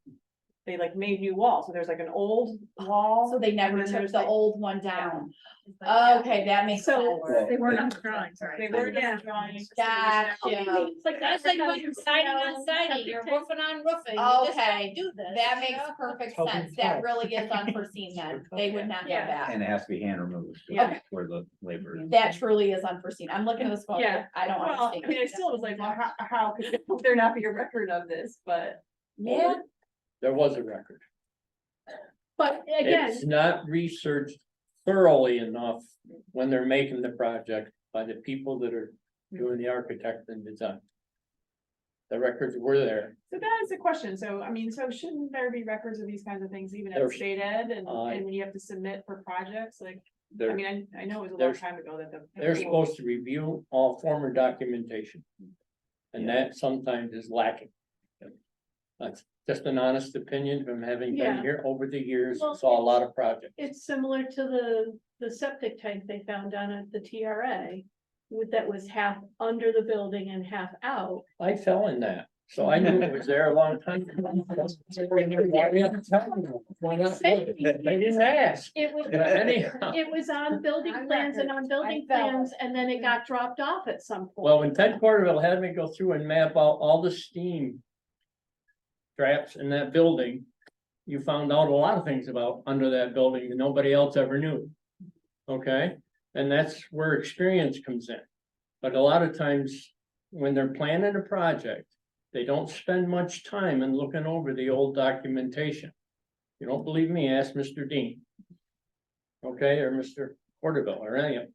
They like made new walls, so there's like an old wall. so they never and then took there's the like- old one down. Yeah. Okay, that makes So sense. they weren't on the drawings, They were, yeah. drawings. Gotcha. It's like That's like when you're siding on siding, you're roofing on roofing. You just Okay, don't do this. that you makes know? perfect Tell them sense. That so. really is unforeseen then. They would not Yeah. have that. And it has to be hand removed. Yeah. For the labor. That truly is unforeseen. I'm looking at this going, Yeah. I don't Well, I understand. mean, I still was like, well, how could there not be a record of this, but. Yeah, there was a record. But again, It's not researched thoroughly enough when they're making the project by the people that are doing the architect and design. The records were there. So that is a question. So, I mean, so shouldn't there be records of these kinds of things even at There's- state ed and Uh, when you have to submit for projects, like, I There, mean, I know it was a long there's- time ago that the. They're supposed to review all former documentation. And that sometimes is lacking. That's just an honest opinion from having been Yeah. here over the years, Well, saw a lot of projects. it's similar to the septic tank they found down at the TRA. That was half under the building and half out. I fell in that. So I knew it was there a long time ago. Why not? They didn't ask. It was, But anyhow, it was on building plans and on building plans, and then it got dropped off at some point. well, when Ted Corderville had me go through and map out all the steam traps in that building, you found out a lot of things about under that building that nobody else ever knew. Okay, and that's where experience comes in. But a lot of times, when they're planning a project, they don't spend much time in looking over the old documentation. You don't believe me, ask Mr. Dean. Okay, or Mr. Porterville or any of them.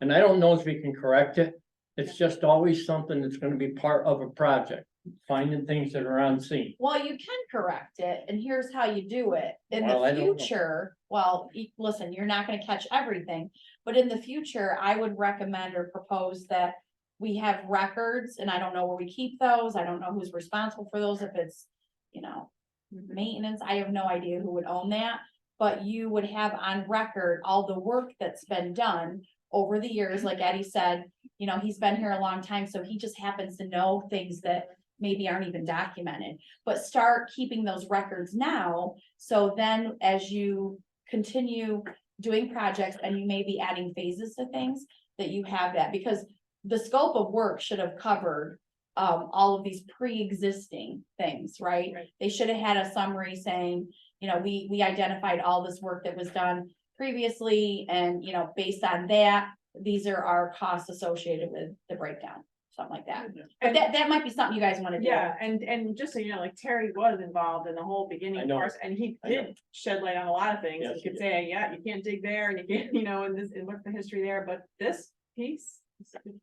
And I don't know if we can correct it. It's just always something that's gonna be part of a project, finding things that are unseen. Well, you can correct it, and here's how you do it. In Well, I the don't know. future, well, listen, you're not gonna catch everything, but in the future, I would recommend or propose that we have records, and I don't know where we keep those, I don't know who's responsible for those, if it's, you know, maintenance, I have no idea who would own that, but you would have on record all the work that's been done over the years, like Eddie said, you know, he's been here a long time, so he just happens to know things that maybe aren't even documented, but start keeping those records now. So then as you continue doing projects and you may be adding phases to things, that you have that, because the scope of work should have covered all of these pre-existing things, right? Right. They should have had a summary saying, you know, we identified all this work that was done previously, and, you know, based on that, these are our costs associated with the breakdown, something like that. But that might be something you guys wanna do. Yeah, and just so you know, like Terry was involved in the whole I beginning know. parts, and he I know. did shed light on a lot of things. Yes, He he could did. say, yeah, you can't dig there, and you can't, you know, and this, and what's the history there, but this piece,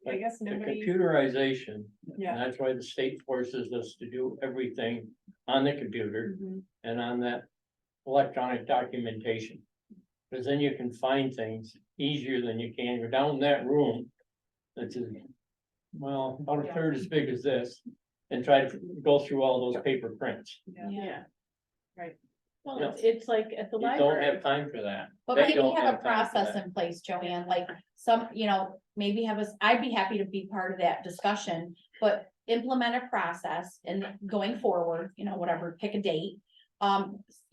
I guess The nobody, computerization, and yeah. that's why the state forces us to do everything on the computer Mhm. and on that electronic documentation. Cause then you can find things easier than you can, you're down in that room. That's just, well, about a third as big as this, and try to go through all those paper prints. Yeah. Well, Yeah. it's like at the You don't library. have time for that. But They maybe don't have a time for process that. in place, Joanne, like some, you know, maybe have us, I'd be happy to be part of that discussion. But implement a process and going forward, you know, whatever, pick a date.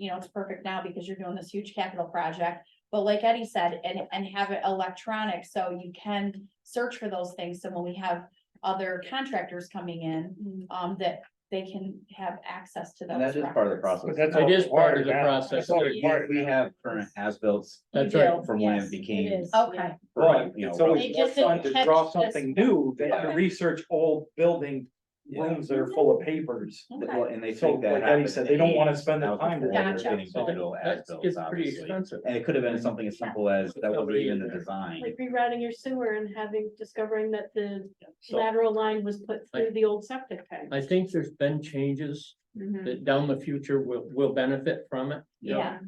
You know, it's perfect now because you're doing this huge capital project. But like Eddie said, and have it electronic, so you can search for those things, so when we have other contractors coming in, that they can have access to those. And that is part of the records. process. That's It is part of the required now. process. That's all required We now. have current as-built That's You right. do, from when yes, it became. is. Okay, Right, you know, it's always They more just fun didn't to draw catch this something new than Yeah. to research old building rooms that are full of papers. okay. Well, and they So, think that like Eddie happened said, in they don't the wanna 80s. spend the That was time before to- they were Gotcha. getting So digital that as-built, gets pretty obviously. expensive. And it could have been something as simple as, that wasn't even the design. Like rerouting your sewer and discovering that the So lateral line was put through the old septic tank. I think there's been changes Mhm. that down the future will benefit from it. Yeah.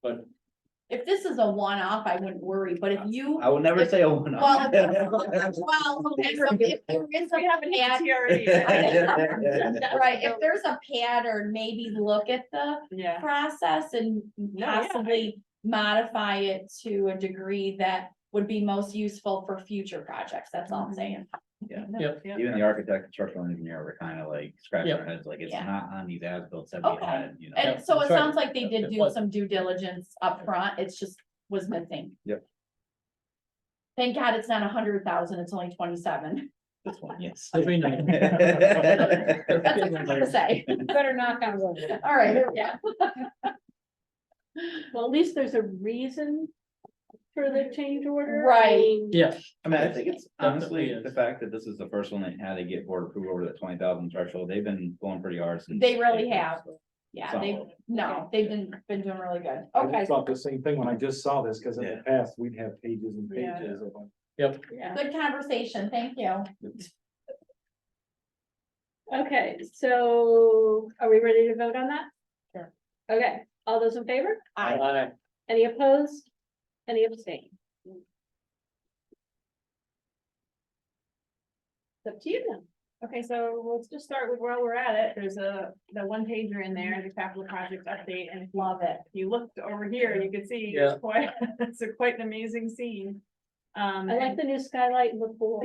But If this is a one-off, I wouldn't worry, but if you. I would never if- say a one. Well, okay, so if there is a We haven't hit pad- TRE. right, if there's a pattern, maybe look at the Yeah, process and yeah, possibly modify it to a degree that would be most useful for future projects, that's all I'm saying. Yep. Even the architect, structural engineer were kind of like scratching Yeah. their heads, like it's Yeah. not on these as-built that we Okay. had, you know. And so it that's right. sounds like they did It do was. some due diligence up front. It's just was missing. Yep. Thank God it's not 100,000, it's only 27. This one, yes. It'll be nice. That's what I'm gonna say. Better knock on wood. All right, yeah. Well, at least there's a reason for the change order. Right. I mean, Yes, I mean, I think it's honestly Definitely the is. fact that this is the first one that had to get board approval over the 20,000 threshold. They've been going pretty hard since. They really April, have. so. Yeah, Solid. they've been doing really good. I Okay, thought the same thing when I just saw this, cause in Yeah. the past, we'd have pages and Yeah. pages of them. yep. yeah. good conversation. Thank you. Okay, so are we ready to vote on that? Sure. Okay, all those in favor? Aye. Any opposed? Any abstain? It's up to you then. okay, so let's just start with where we're at it. There's the one pager in there, the capital project update, and Love it. if you looked over here, you could see Yeah. it's quite, it's a quite an amazing scene. I like the new skylight in the pool.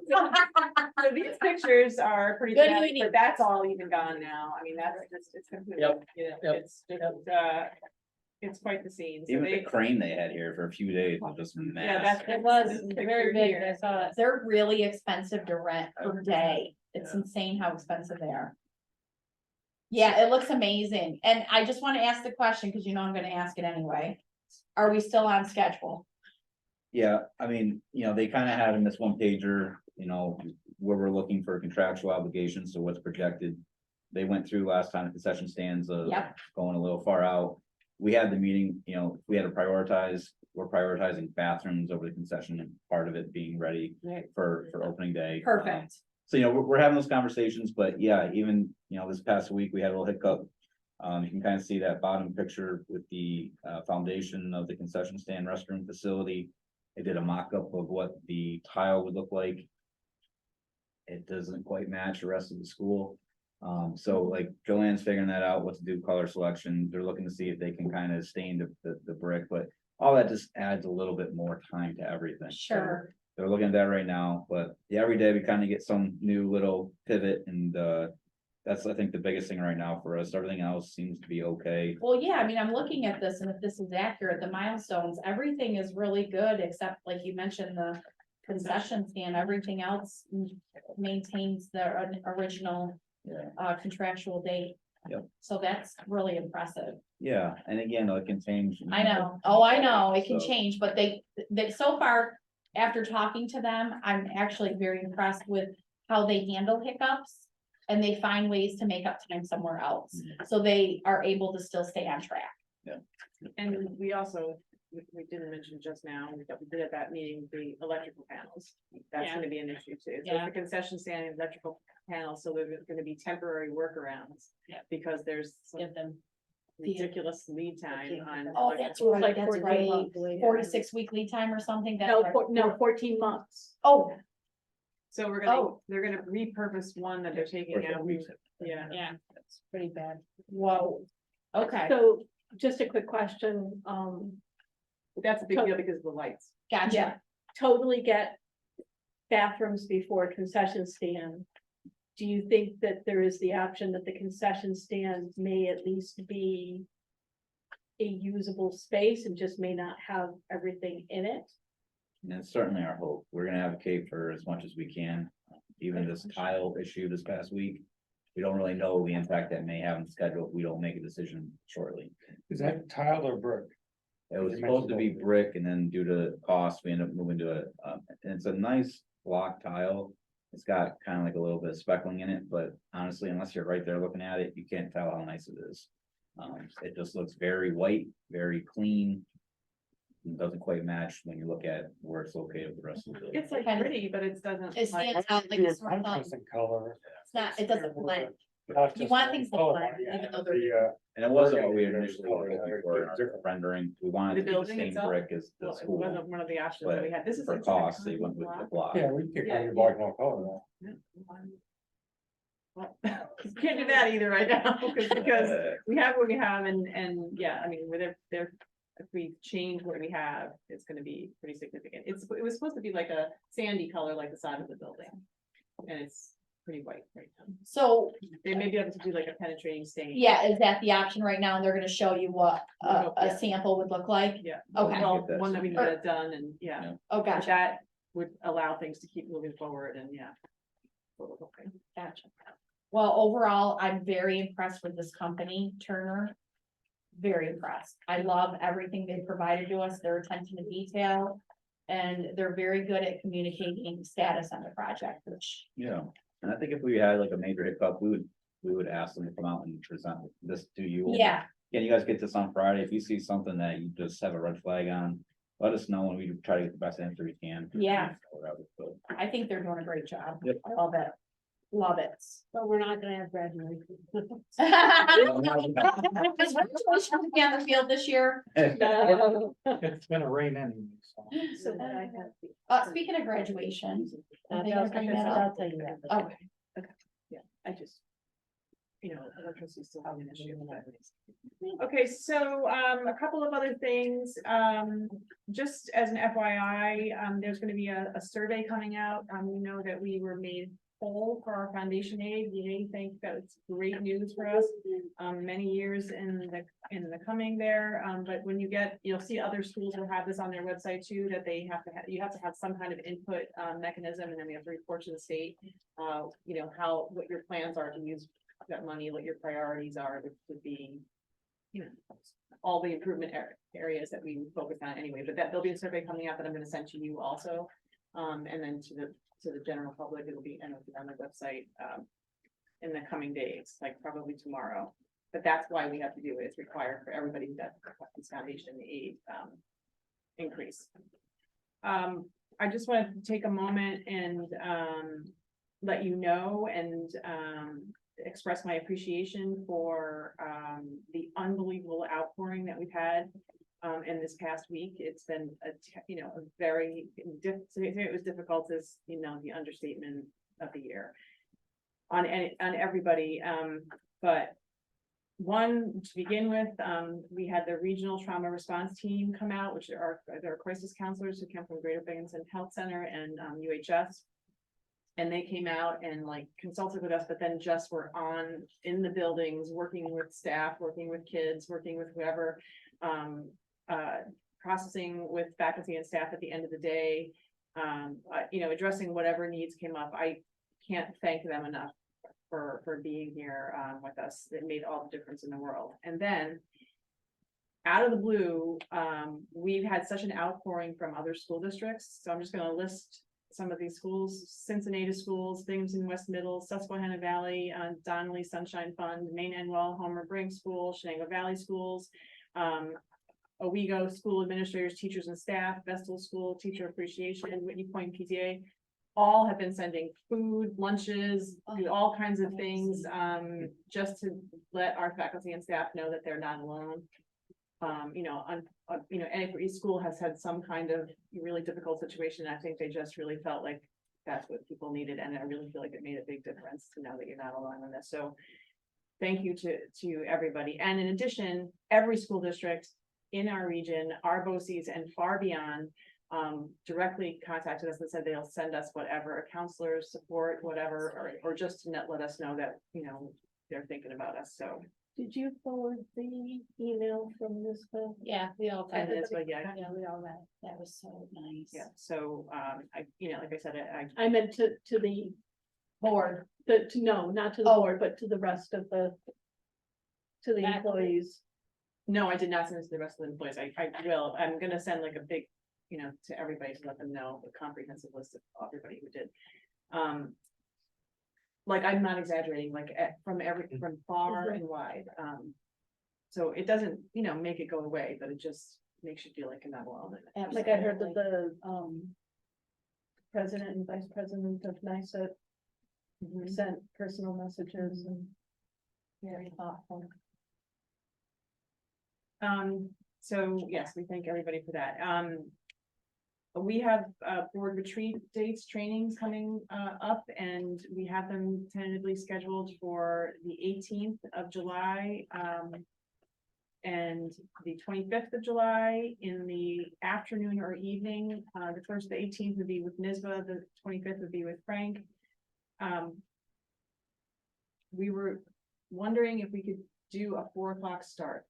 So these pictures are pretty Good dramatic, meeting. but that's all even gone now. I mean, that's just, it's completely, Yep, you know, yep, it's just, it's quite the scene. So Even the they, crane they had here for a few days was just yeah, massive. that's. It was this very picture big, here. I saw it. They're really expensive to rent per day. It's insane how expensive they are. Yeah, it looks amazing. And I just want to ask the question, because you know I'm gonna ask it anyway. Are we still on schedule? Yeah, I mean, they kind of had in this one pager, where we're looking for contractual obligations, so what's projected. They went through last time the concession stands, Yep. going a little far out. We had the meeting, we had to prioritize, we're prioritizing bathrooms over the concession and part of it being ready Right. for opening day. Perfect. So, we're having those conversations, but yeah, even, this past week, we had a little hiccup. You can kind of see that bottom picture with the foundation of the concession stand restroom facility. I did a mock-up of what the tile would look like. It doesn't quite match the rest of the school. So like Joanne's figuring that out, what to do, color selection. They're looking to see if they can kind of stain the brick, but all that just adds a little bit more time to everything. So Sure. they're looking at that right now, but yeah, every day we kind of get some new little pivot and that's, I think, the biggest thing right now for us. Everything else seems to be okay. Well, yeah, I mean, I'm looking at this, and if this is accurate, the milestones, everything is really good, except like you mentioned, the concession stand, everything else maintains the original Yeah. Contractual date. Yep. So that's really impressive. Yeah, and again, it can change. I know. Oh, I know. It can So- change, but they so far, after talking to them, I'm actually very impressed with how they handle hiccups. And they find ways to make up time somewhere else, so they are able to still stay on track. And we also, we didn't mention just now, we did at that meeting, the electrical panels. That's Yeah. gonna be an issue too. So Yeah. the concession stand and electrical panels, so there's gonna be temporary workarounds. Yeah. Because there's some Give them. ridiculous lead time on. Oh, that's electrical. right, Like that's 14 right. months. 46 week lead time or something. That's No, right. 14 months. Oh, So we're gonna, Oh. they're gonna repurpose one that they're taking out. Yeah. Yeah, it's pretty bad. whoa. Okay, So just a quick question, But that's a big deal because of the lights. gotcha. yeah, totally get bathrooms before concession stand. Do you think that there is the option that the concession stand may at least be a usable space and just may not have everything in it? And it's certainly our hope. We're gonna advocate for as much as we can. Even this tile issue this past week. We don't really know the impact that may have on the schedule if we don't make a decision shortly. Is that tile or brick? It was You supposed to be mentioned both. brick and then due to cost, we ended up moving to and it's a nice block tile. It's got kind of like a little bit of speckling in it, but honestly, unless you're right there looking at it, you can't tell how nice it is. It just looks very white, very clean. It doesn't quite match when you look at where it's located with the rest of the building. It's like Kind of- pretty, but it doesn't. It like- stands out like a sore thumb. Contrasting color. It's not, it doesn't blend. Not You just want the things to color, blend, yeah, even though they're- the, And it wasn't what we Working initially together, were looking they're for in our different. rendering. We wanted The to be the building same itself? brick as the Well, it school. wasn't one of the options that we had. This is. For it's like a cost, they went with the concrete block. yeah, we could Yeah, go black, no color. Well, can't do that either right now, because we have what we have and yeah, I mean, with if we change what we have, it's gonna be pretty significant. It was supposed to be like a sandy color, like the side of the building. And it's pretty white right now. So, They may be able to do like a penetrating stain. yeah, is that the option right now? And they're gonna show you what Yeah. a sample would look like? Yeah. Okay. Well, Get that one that we seen. got done and yeah, Oh, but gotcha, that would allow things to keep moving forward and yeah. Okay. gotcha. Well, overall, I'm very impressed with this company, Turner. Very impressed. I love everything they provided to us, their attention to detail. And they're very good at communicating status on the project, which, Yeah, and I think if we had like a major hiccup, we would ask them to come out and present this to you. yeah, Can you guys get this on Friday? If you see something that you just have a red flag on, let us know and we try to get the best answer we can. Yeah. Whatever, but- I think they're doing a great job. Yep. I love it. Love it. But we're not gonna have graduation. Is graduation gonna be on the field this year? It's gonna rain anyway, so. So that I have. Speaking of graduation. are they I'll gonna bring that up? tell you that. Okay, Yeah, I just. You know, electricity still having an issue. Okay, so, a couple of other things, just as an FYI, there's gonna be a survey coming out. We know that we were made whole for our foundation aid. We think that it's great news for us. Many years in the coming there, but when you'll see other schools will have this on their website too, that they have to you have to have some kind of input, mechanism, and then we have to report to the state. What your plans are to use that money, what your priorities are, which would be, all the improvement areas that we focus on anyway, but there'll be a survey coming out that I'm gonna send to you also. And then to the general public, it'll be on the website, in the coming days, like probably tomorrow. But that's why we have to do it. It's required for everybody who does this foundation aid, increase. I just wanted to take a moment and, let you know and, express my appreciation for the unbelievable outpouring that we've had in this past week. It's been a very to say it was difficult is the understatement of the year on everybody. But one, to begin with, we had the regional trauma response team come out, which are crisis counselors who come from Greater Binghamton Health Center and UHS. And they came out and consulted with us, but then just were in the buildings, working with staff, working with kids, working with whoever, processing with faculty and staff at the end of the day, addressing whatever needs came up. I can't thank them enough for being here with us. It made all the difference in the world. And then out of the blue, we've had such an outpouring from other school districts. So I'm just going to list some of these schools: Cincinnati schools, Binghamton West Middle, Susquehanna Valley, Donnelly Sunshine Fund, Maine Enwell, Homer Brink School, Shenango Valley Schools, Owego School Administrators, Teachers and Staff, Vestal School, Teacher Appreciation, Whitney Point PTA, all have been sending food, lunches, all kinds of things, just to let our faculty and staff know that they're not alone. Every school has had some kind of really difficult situation. I think they just really felt like that's what people needed, and I really feel like it made a big difference to know that you're not alone in this. So thank you to everybody. And in addition, every school district in our region, our BOCES and far beyond, directly contacted us and said they'll send us whatever, counselors, support, whatever, or just to let us know that, they're thinking about us. So. Did you forward the email from this? Yeah, we all. And it's, but yeah, we all read. That was so nice. yeah. So, like I said, I meant to the Board. not to the board, but to the rest of to the employees. no, I did not send it to the rest of the employees. I will. I'm gonna send a big, to everybody to let them know the comprehensive list of everybody who did. I'm not exaggerating, from far and wide. So it doesn't, make it go away, but it just makes you feel like you're not alone. Like I heard that the president and vice president of NICET sent personal messages and Very thoughtful. So yes, we thank everybody for that. We have board retreat dates, trainings coming up, and we have them tentatively scheduled for the 18th of July and the 25th of July in the afternoon or evening. The 18th would be with NISBA, the 25th would be with Frank. We were wondering if we could do a 4 o'clock start.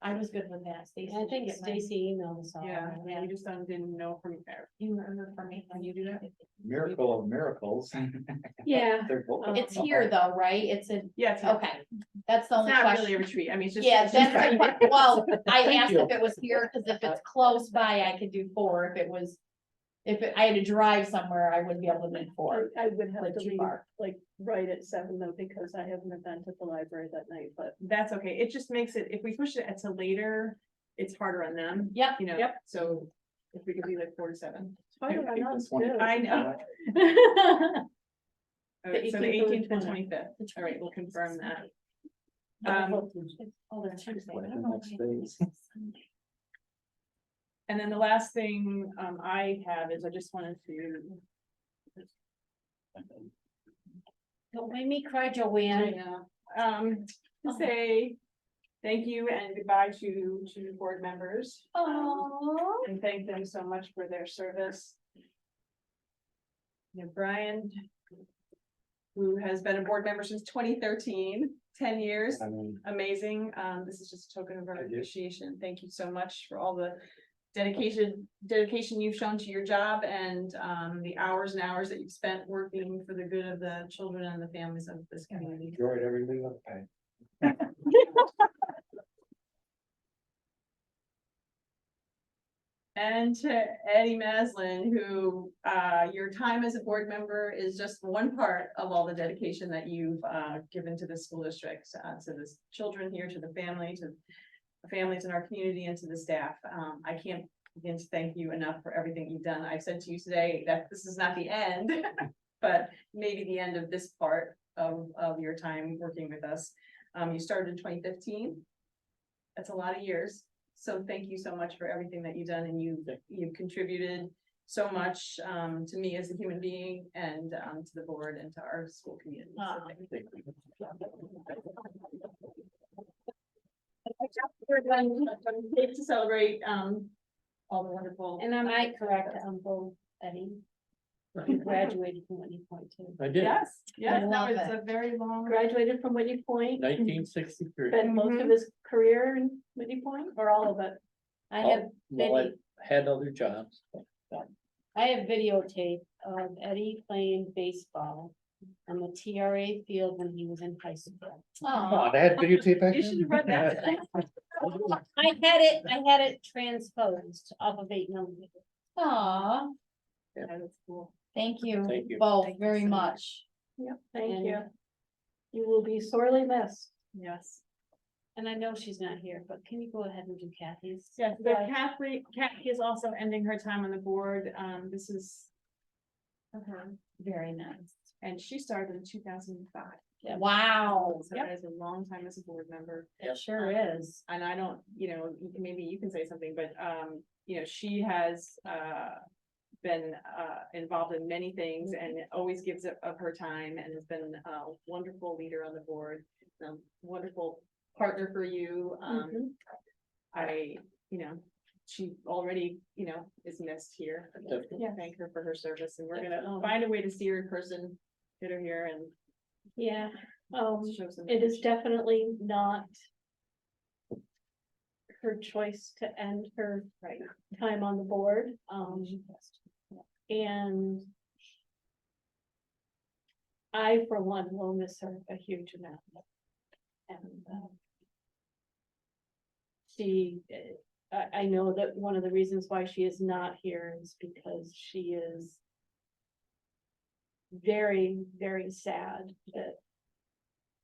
I was good with that, Stacy. I think Stacy emailed us all. Yeah, right? we just didn't know from there. You remember for me, Can you do that? Miracle of miracles. yeah. They're both- it's here though, right? It's in, Yeah, it's okay, that's the It's only not really a question. retreat. I mean, it's just. Yeah, it's just- that's, well, I Thank asked you. if it was here, cause if it's close by, I could do 4. If I had to drive somewhere, I wouldn't be able to do 4. I would have Like to too leave far. right at 7 though, because I have an event at the library that night, but. That's okay. It just makes it, if we push it to later, it's harder on them, Yep, Yep. so if we could be 4 to 7. It's harder on us, too. I know. The So the 18th or the 18th and 25th. All right, we'll confirm that. Oh, they're Tuesday. I don't know Next why I days. think it's Sunday. And then the last thing I have is I just wanted to. Don't make me cry, Joanne. To say thank you and goodbye to board members. Oh. And thank them so much for their service. Brian, who has been a board member since 2013, 10 years, I mean, amazing. This is just a token of our I do. appreciation. Thank you so much for all the dedication you've shown to your job and the hours and hours that you've spent working for the good of the children and the families of this community. enjoyed every minute of it. And to Eddie Maslin, who, your time as a board member is just one part of all the dedication that you've, given to the school district, to the children here, to the family, to the families in our community and to the staff. I can't begin to thank you enough for everything you've done. I've said to you today that this is not the end, but maybe the end of this part of your time working with us. You started in 2015. That's a lot of years. So thank you so much for everything that you've done, and you've contributed so much to me as a human being and to the board and to our school community. So thank you. We're done to celebrate all the wonderful. And I might correct Uncle Eddie. He graduated from Whitney Point too. I did, Yes, yes, I that love was it. a very long. Graduated from Whitney Point. 1963. Spent most of his career in Whitney Point, or all of it. I have, Oh, well, I had other jobs. I have videotape of Eddie playing baseball on the TRA field when he was in high school. Aw. I had videotape back You should have read that. I had it transposed off of 8mm. Aw, That's cool. thank you Thank you. both Thank you very so much. Yep, thank And- you. You will be sorely missed. Yes. And I know she's not here, but can you go ahead and do Kathy's? Yes, but Kathy is also ending her time on the board. This is her, Very nice. and she started in 2005. Wow, So that is a long time as a board member. it sure is. And I don't, maybe you can say something, but, she has, been, involved in many things and always gives of her time and has been a wonderful leader on the board. Wonderful partner for you. She already, is missed here. Definitely. Yeah, thank her for her service, and we're gonna find a way to see her in person, get her here and Yeah, show some. it is definitely not her choice to end her Right. time on the board, and I, for one, will miss her a huge amount. And, I know that one of the reasons why she is not here is because she is very, very sad that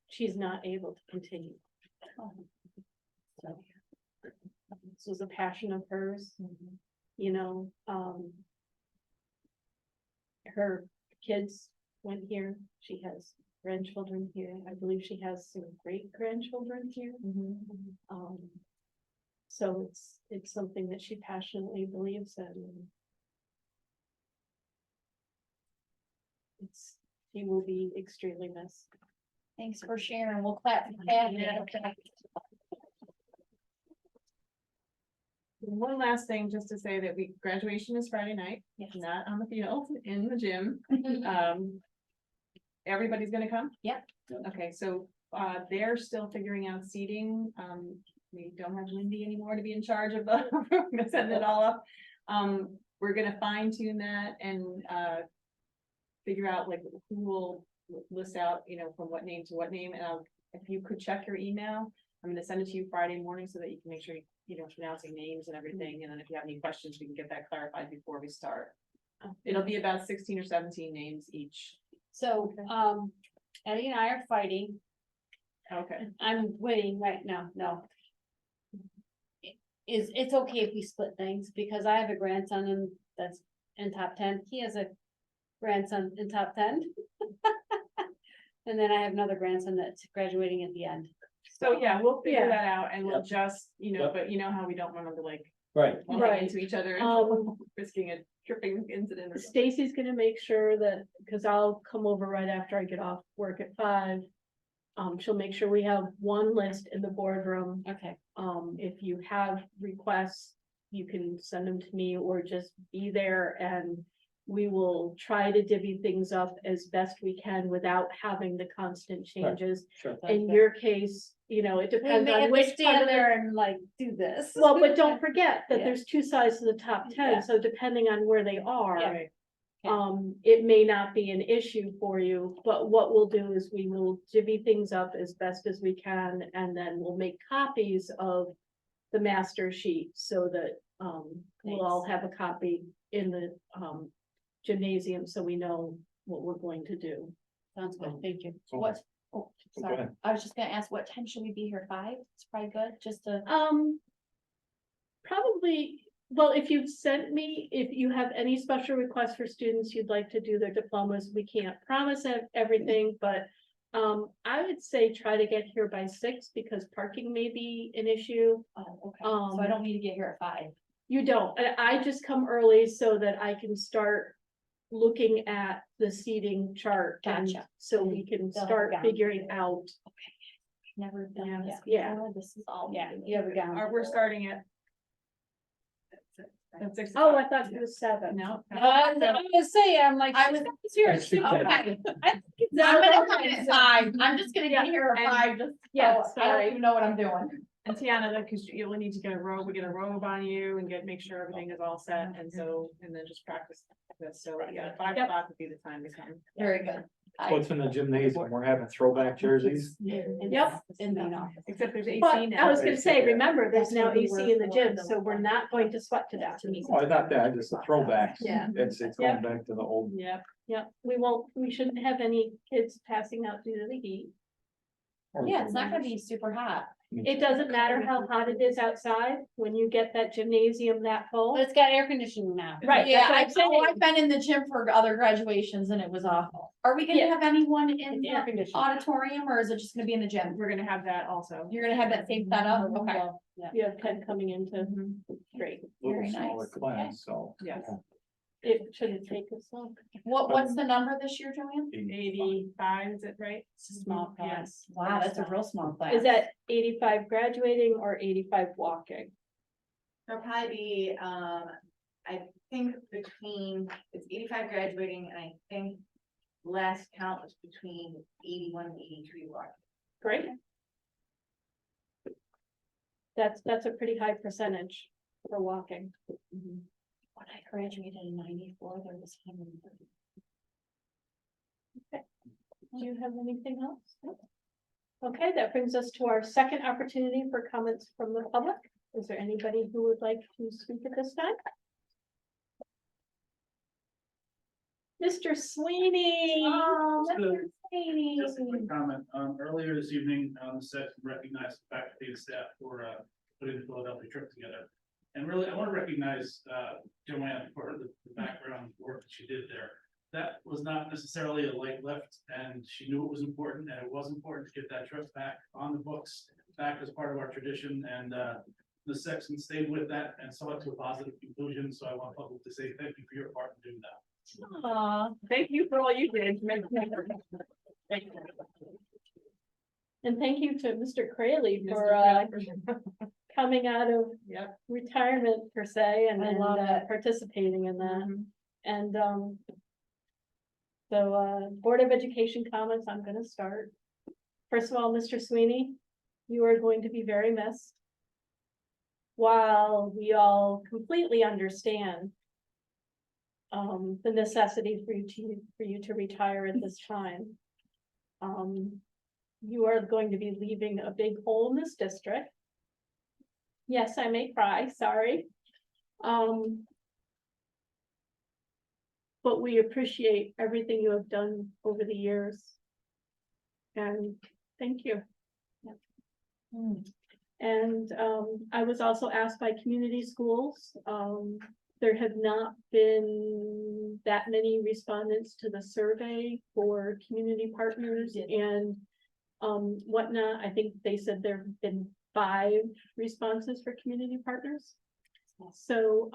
she's not able to continue. So, this was a passion of hers, her kids went here, she has grandchildren here, I believe she has some great grandchildren here. So it's something that she passionately believes in. She will be extremely missed. Thanks for sharing. We'll clap for Kathy. Yeah. One last thing, just to say that graduation is Friday night, not on the field, in the gym. Everybody's gonna come? Yep. Okay, so, they're still figuring out seating. We don't have Lindy anymore to be in charge of setting it all up. We're gonna fine tune that and, figure out like who will list out, from what name to what name. And if you could check your email, I'm gonna send it to you Friday morning so that you can make sure pronouncing names and everything. And then if you have any questions, we can get that clarified before we start. It'll be about 16 or 17 names each. So, Eddie and I are fighting. Okay. I'm winning right now, no. It's okay if we split things, because I have a grandson that's in top 10, he has a grandson in top 10. And then I have another grandson that's graduating at the end. So yeah, we'll figure Yeah. that out and we'll Yep. just, Yep. but you know how we don't want them to like Right, bump Right. into each other, risking a tripping incident or something. Stacy's gonna make sure that, because I'll come over right after I get off work at 5. She'll make sure we have one list in the boardroom. Okay, If you have requests, you can send them to me or just be there and we will try to divvy things up as best we can without having the constant changes. Sure. In your case, you know, it we depends may on have to which part stand of the. there and like do this. Well, but don't forget that Yeah. there's two sides to the top Yeah. 10, so depending on where they are. Yeah. Yeah. It may not be an issue for you, but what we'll do is we will divvy things up as best as we can, and then we'll make copies of the master sheet so that, we'll all have a copy in the, gymnasium, so we know what we're going to do. Sounds good, thank you. What? Oh, Go sorry, ahead. I was just gonna ask, what time should we be here? 5? It's probably good, just to. Probably, well, if you've sent me, if you have any special requests for students you'd like to do their diplomas, we can't promise everything, but I would say try to get here by 6 because parking may be an issue. Oh, okay, so I don't need to get here at 5. You don't, I just come early so that I can start looking at the seating chart. and Gotcha. So we can They'll have start gone. figuring out. Never done this Yeah. before, this is all. Yeah, new. you have a gown. We're starting at. At 6 Oh, o'clock. I thought it was 7. No. I was gonna say, I'm like. I was here I at think 2. that- Okay. I think it's I'm not gonna okay, come at so- 5. I'm just gonna get here and- at 5, just, Yeah, so I sorry. don't even know what I'm doing. And Tiana, because you will need to get a robe, we get a robe on you and make sure everything is all set, and so, and then just practice this, so, yeah, 5 Yep. o'clock would be the time to come. Very good. What's in the gymnasium? We're having throwback jerseys. Yep. In the office. Except there's AC But now. I was gonna say, remember, there's That's now where we AC were in the for gym, the- so we're not going to sweat to death. Oh, not that, just the throwbacks. Yeah. It's going back to the old. Yep, yep, we shouldn't have any kids passing out due to the heat. Yeah, it's not gonna be super hot. It doesn't matter how hot it is outside, when you get that gymnasium that full. But it's got air conditioning now. Right, Yeah, that's what I'm saying. I've been in the gym for other graduations and it was awful. Are we gonna Yeah. have anyone in It's air the conditioning. auditorium or is it just gonna be in the gym? We're gonna have that also. You're gonna have that same setup? Okay. Well, yeah. You have 10 coming into, Mhm. great, Little Very smaller nice. class, so. Yes. it shouldn't take us long. What's the number this year, Joanne? 85, is it right? It's a small class. Wow, that's a real small class. Is that 85 graduating or 85 walking? There'll probably be, I think it's 85 graduating, and I think last count was between 81 and 83 walking. Great. That's a pretty high percentage for walking. When I graduated in 94, there was 130. Do you have anything else? No? Okay, that brings us to our second opportunity for comments from the public. Is there anybody who would like to speak at this time? Mr. Sweeney. Oh, Just a- Mr. Sweeney. Just a quick comment, earlier this evening, the set recognized the faculty and staff for, putting the Philadelphia trip together. And really, I want to recognize, Joanne for the background work that she did there. That was not necessarily a light lift, and she knew it was important, and it was important to get that trip back on the books, back as part of our tradition, and, the section stayed with that and saw it to a positive conclusion, so I want public to say thank you for your part in doing that. Aw, Thank you for all you did. Thank you. and thank you to Mr. Crayley Mr. for Crowley. coming out of Yep. retirement per se and I love it. participating in that. Mhm. And Board of Education comments, I'm gonna start. First of all, Mr. Sweeney, you are going to be very missed. While we all completely understand the necessity for you to retire at this time. You are going to be leaving a big hole in this district. Yes, I may cry, sorry. But we appreciate everything you have done over the years. And thank you. And I was also asked by community schools, there have not been that many respondents to the survey for community partners and whatnot. I think they said there have been 5 responses for community partners. So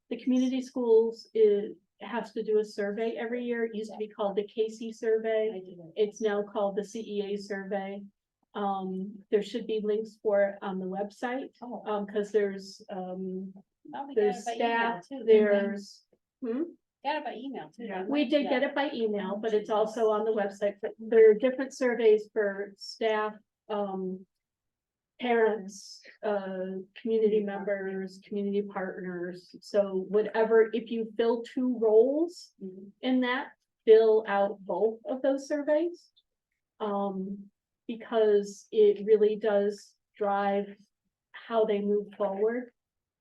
the community schools has to do a survey every year. It used to be called the Casey survey. I did it. It's now called the CEA survey. There should be links for it on the website, Oh, cause there's, oh, we got there's it by email staff, too, didn't we? there's. Got it by email too. didn't We did get Yeah. it by email, but it's also on the website, but there are different surveys for staff, parents, community members, community partners. So whatever, if you fill 2 roles Mhm. in that, fill out both of those surveys. Because it really does drive how they move forward.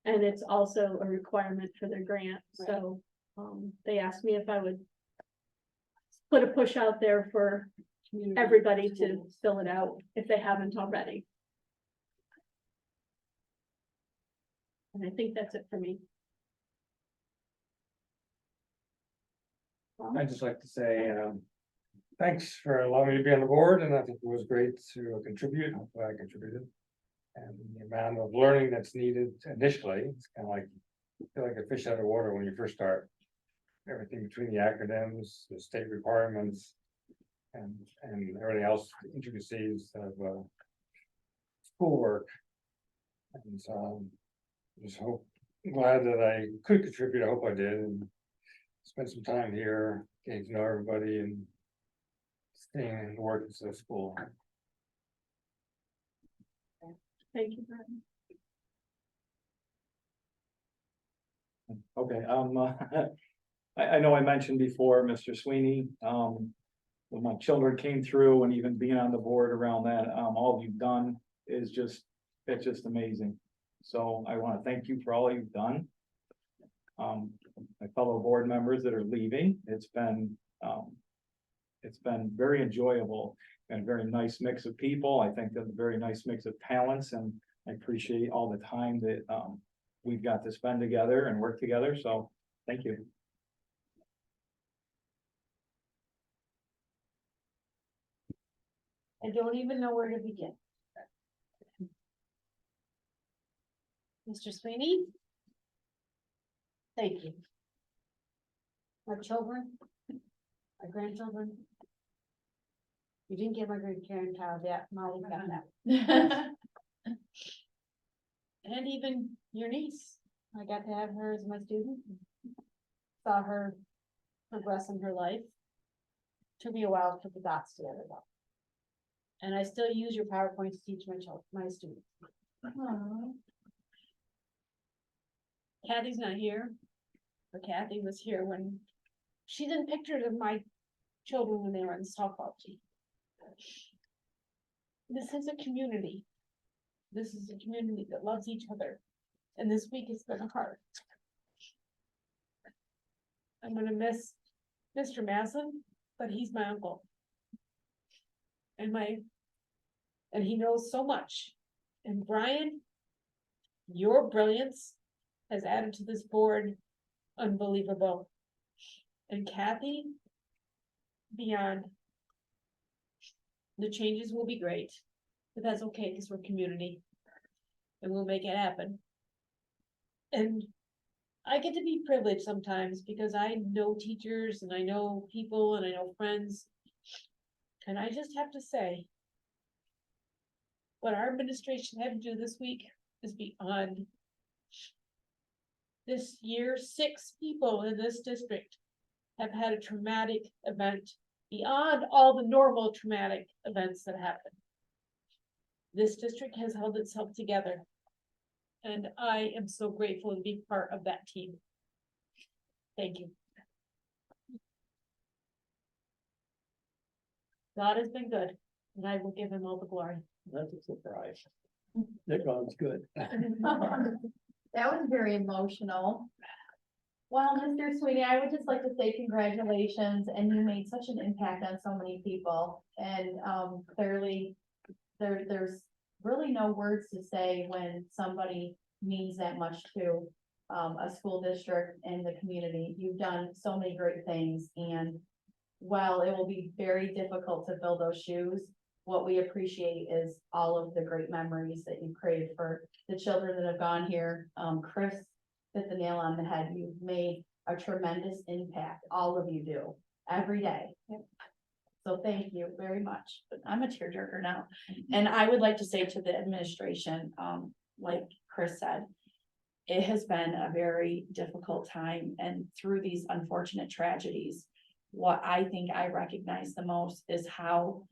And it's also a requirement for their grant, so, they asked me if I would put a push out there for Community everybody to schools. fill it out if they haven't already. And I think that's it for me. I'd just like to say, thanks for allowing me to be on the board, and I think it was great to contribute, hopefully I contributed. And the amount of learning that's needed initially, it's kind of like, feel like a fish out of water when you first start. Everything between the acronyms, the state requirements, and everything else, intricacies of, schoolwork. And so, just glad that I could contribute, I hope I did, and spend some time here, getting to know everybody and staying and working to the school. Thank you, Brian. Okay, I know I mentioned before, Mr. Sweeney, when my children came through and even being on the board around that, all you've done is just, it's just amazing. So I want to thank you for all you've done. My fellow board members that are leaving, it's been very enjoyable and a very nice mix of people. I think that's a very nice mix of talents, and I appreciate all the time that, we've got to spend together and work together, so thank you. I don't even know where to begin. Mr. Sweeney? Thank you. My children, my grandchildren. You didn't get my great grandchild yet, Molly got that. And even your niece, I got to have her as my student. Saw her progress in her life. Took me a while to put the dots together though. And I still use your PowerPoint to teach my students. Kathy's not here, but Kathy was here when she's in pictures of my children when they were in the softball team. This is a community. This is a community that loves each other. And this week has been hard. I'm gonna miss Mr. Masson, but he's my uncle. And he knows so much. And Brian, your brilliance has added to this board unbelievable. And Kathy, beyond. The changes will be great, but that's okay because we're community. And we'll make it happen. And I get to be privileged sometimes because I know teachers and I know people and I know friends. And I just have to say, what our administration had to do this week is beyond. This year, 6 people in this district have had a traumatic event beyond all the normal traumatic events that happen. This district has held itself together. And I am so grateful to be part of that team. Thank you. God has been good, and I will give him all the glory. That's a surprise. That God's good. That was very emotional. Well, Mr. Sweeney, I would just like to say congratulations, and you made such an impact on so many people, and clearly there's really no words to say when somebody means that much to a school district and the community. You've done so many great things, and while it will be very difficult to fill those shoes, what we appreciate is all of the great memories that you've created for the children that have gone here. Chris hit the nail on the head. You've made a tremendous impact, all of you do, every day. So thank you very much, but I'm a tearjerker now. And I would like to say to the administration, like Chris said, it has been a very difficult time, and through these unfortunate tragedies, what I think I recognize the most is how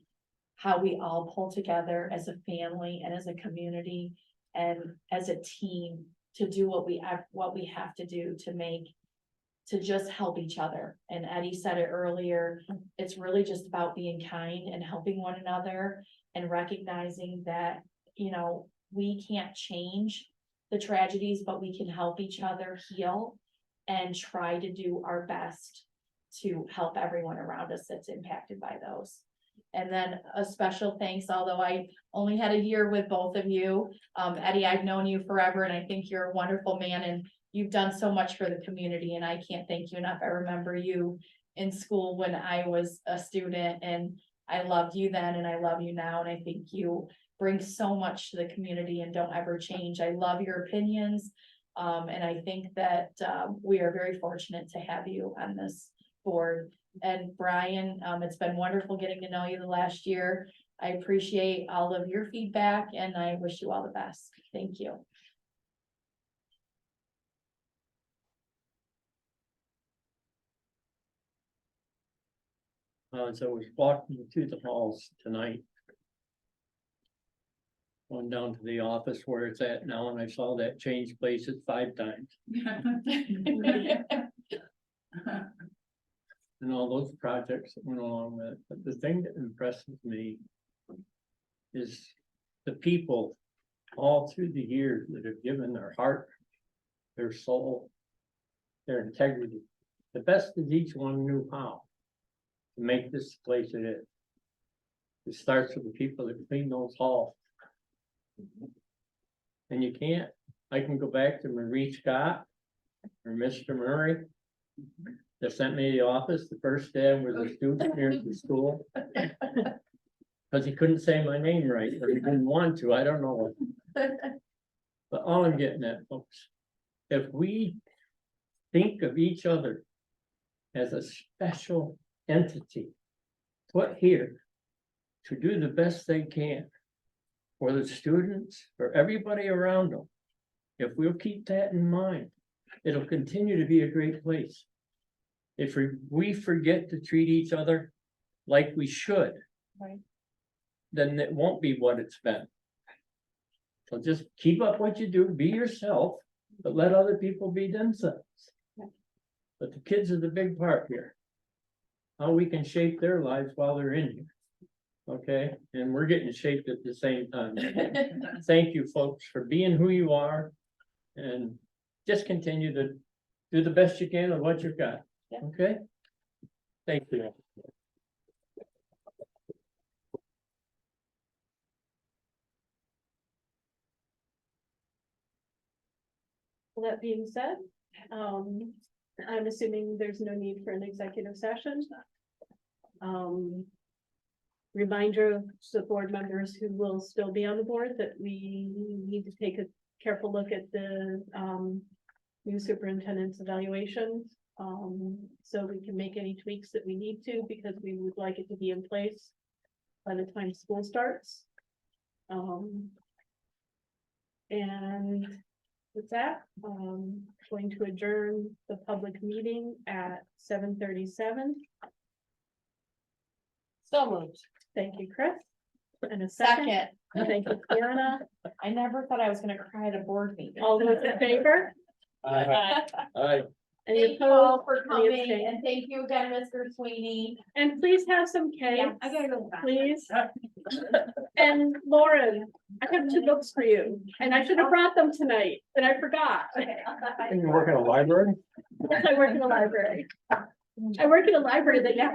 we all pull together as a family and as a community and as a team to do what we have to do to just help each other. And Eddie said it earlier, it's really just about being kind and helping one another and recognizing that, you know, we can't change the tragedies, but we can help each other heal and try to do our best to help everyone around us that's impacted by those. And then a special thanks, although I only had a year with both of you. Eddie, I've known you forever and I think you're a wonderful man and you've done so much for the community and I can't thank you enough. I remember you in school when I was a student and I loved you then and I love you now. And I think you bring so much to the community and don't ever change. I love your opinions. And I think that we are very fortunate to have you on this board. And Brian, it's been wonderful getting to know you the last year. I appreciate all of your feedback and I wish you all the best. Thank you. As I was walking through the halls tonight, going down to the office where it's at now, and I saw that change places 5 times. And all those projects that went along with it. But the thing that impresses me is the people all through the years that have given their heart, their soul, their integrity, the best as each one knew how to make this the place it is. It starts with the people that clean those halls. And you can't, I can go back to Marie Scott or Mr. Murray. They sent me to the office the first day I was a student here at the school. Because he couldn't say my name right, or he didn't want to, I don't know. But all I'm getting at, folks, if we think of each other as a special entity put here to do the best they can for the students, for everybody around them, if we'll keep that in mind, it'll continue to be a great place. If we forget to treat each other like we should, Right. then it won't be what it's been. So just keep up what you do, be yourself, but let other people be themselves. But the kids are the big part here. How we can shape their lives while they're in here. Okay, and we're getting shaped at the same time. Thank you, folks, for being who you are. And just continue to do the best you can of what you've got. Yeah. Okay? Thank you. That being said, I'm assuming there's no need for an executive session. Reminder to board members who will still be on the board that we need to take a careful look at the new superintendent's evaluations. So we can make any tweaks that we need to, because we would like it to be in place by the time school starts. And with that, going to adjourn the public meeting at 7:37. So moved. Thank you, Chris. And a second. Thank you, Kiana. I never thought I was gonna cry at a board meeting. All those in favor? Aye. Any Thank you all opposed? for Any coming abstained? and thank you again, Mr. Sweeney. And please have some cake, Yeah, I gotta go back. please. And Lauren, I have 2 books for you, and I should have brought them tonight, but I forgot. And you work in a library? Yes, I work in a library. I work in a library that now has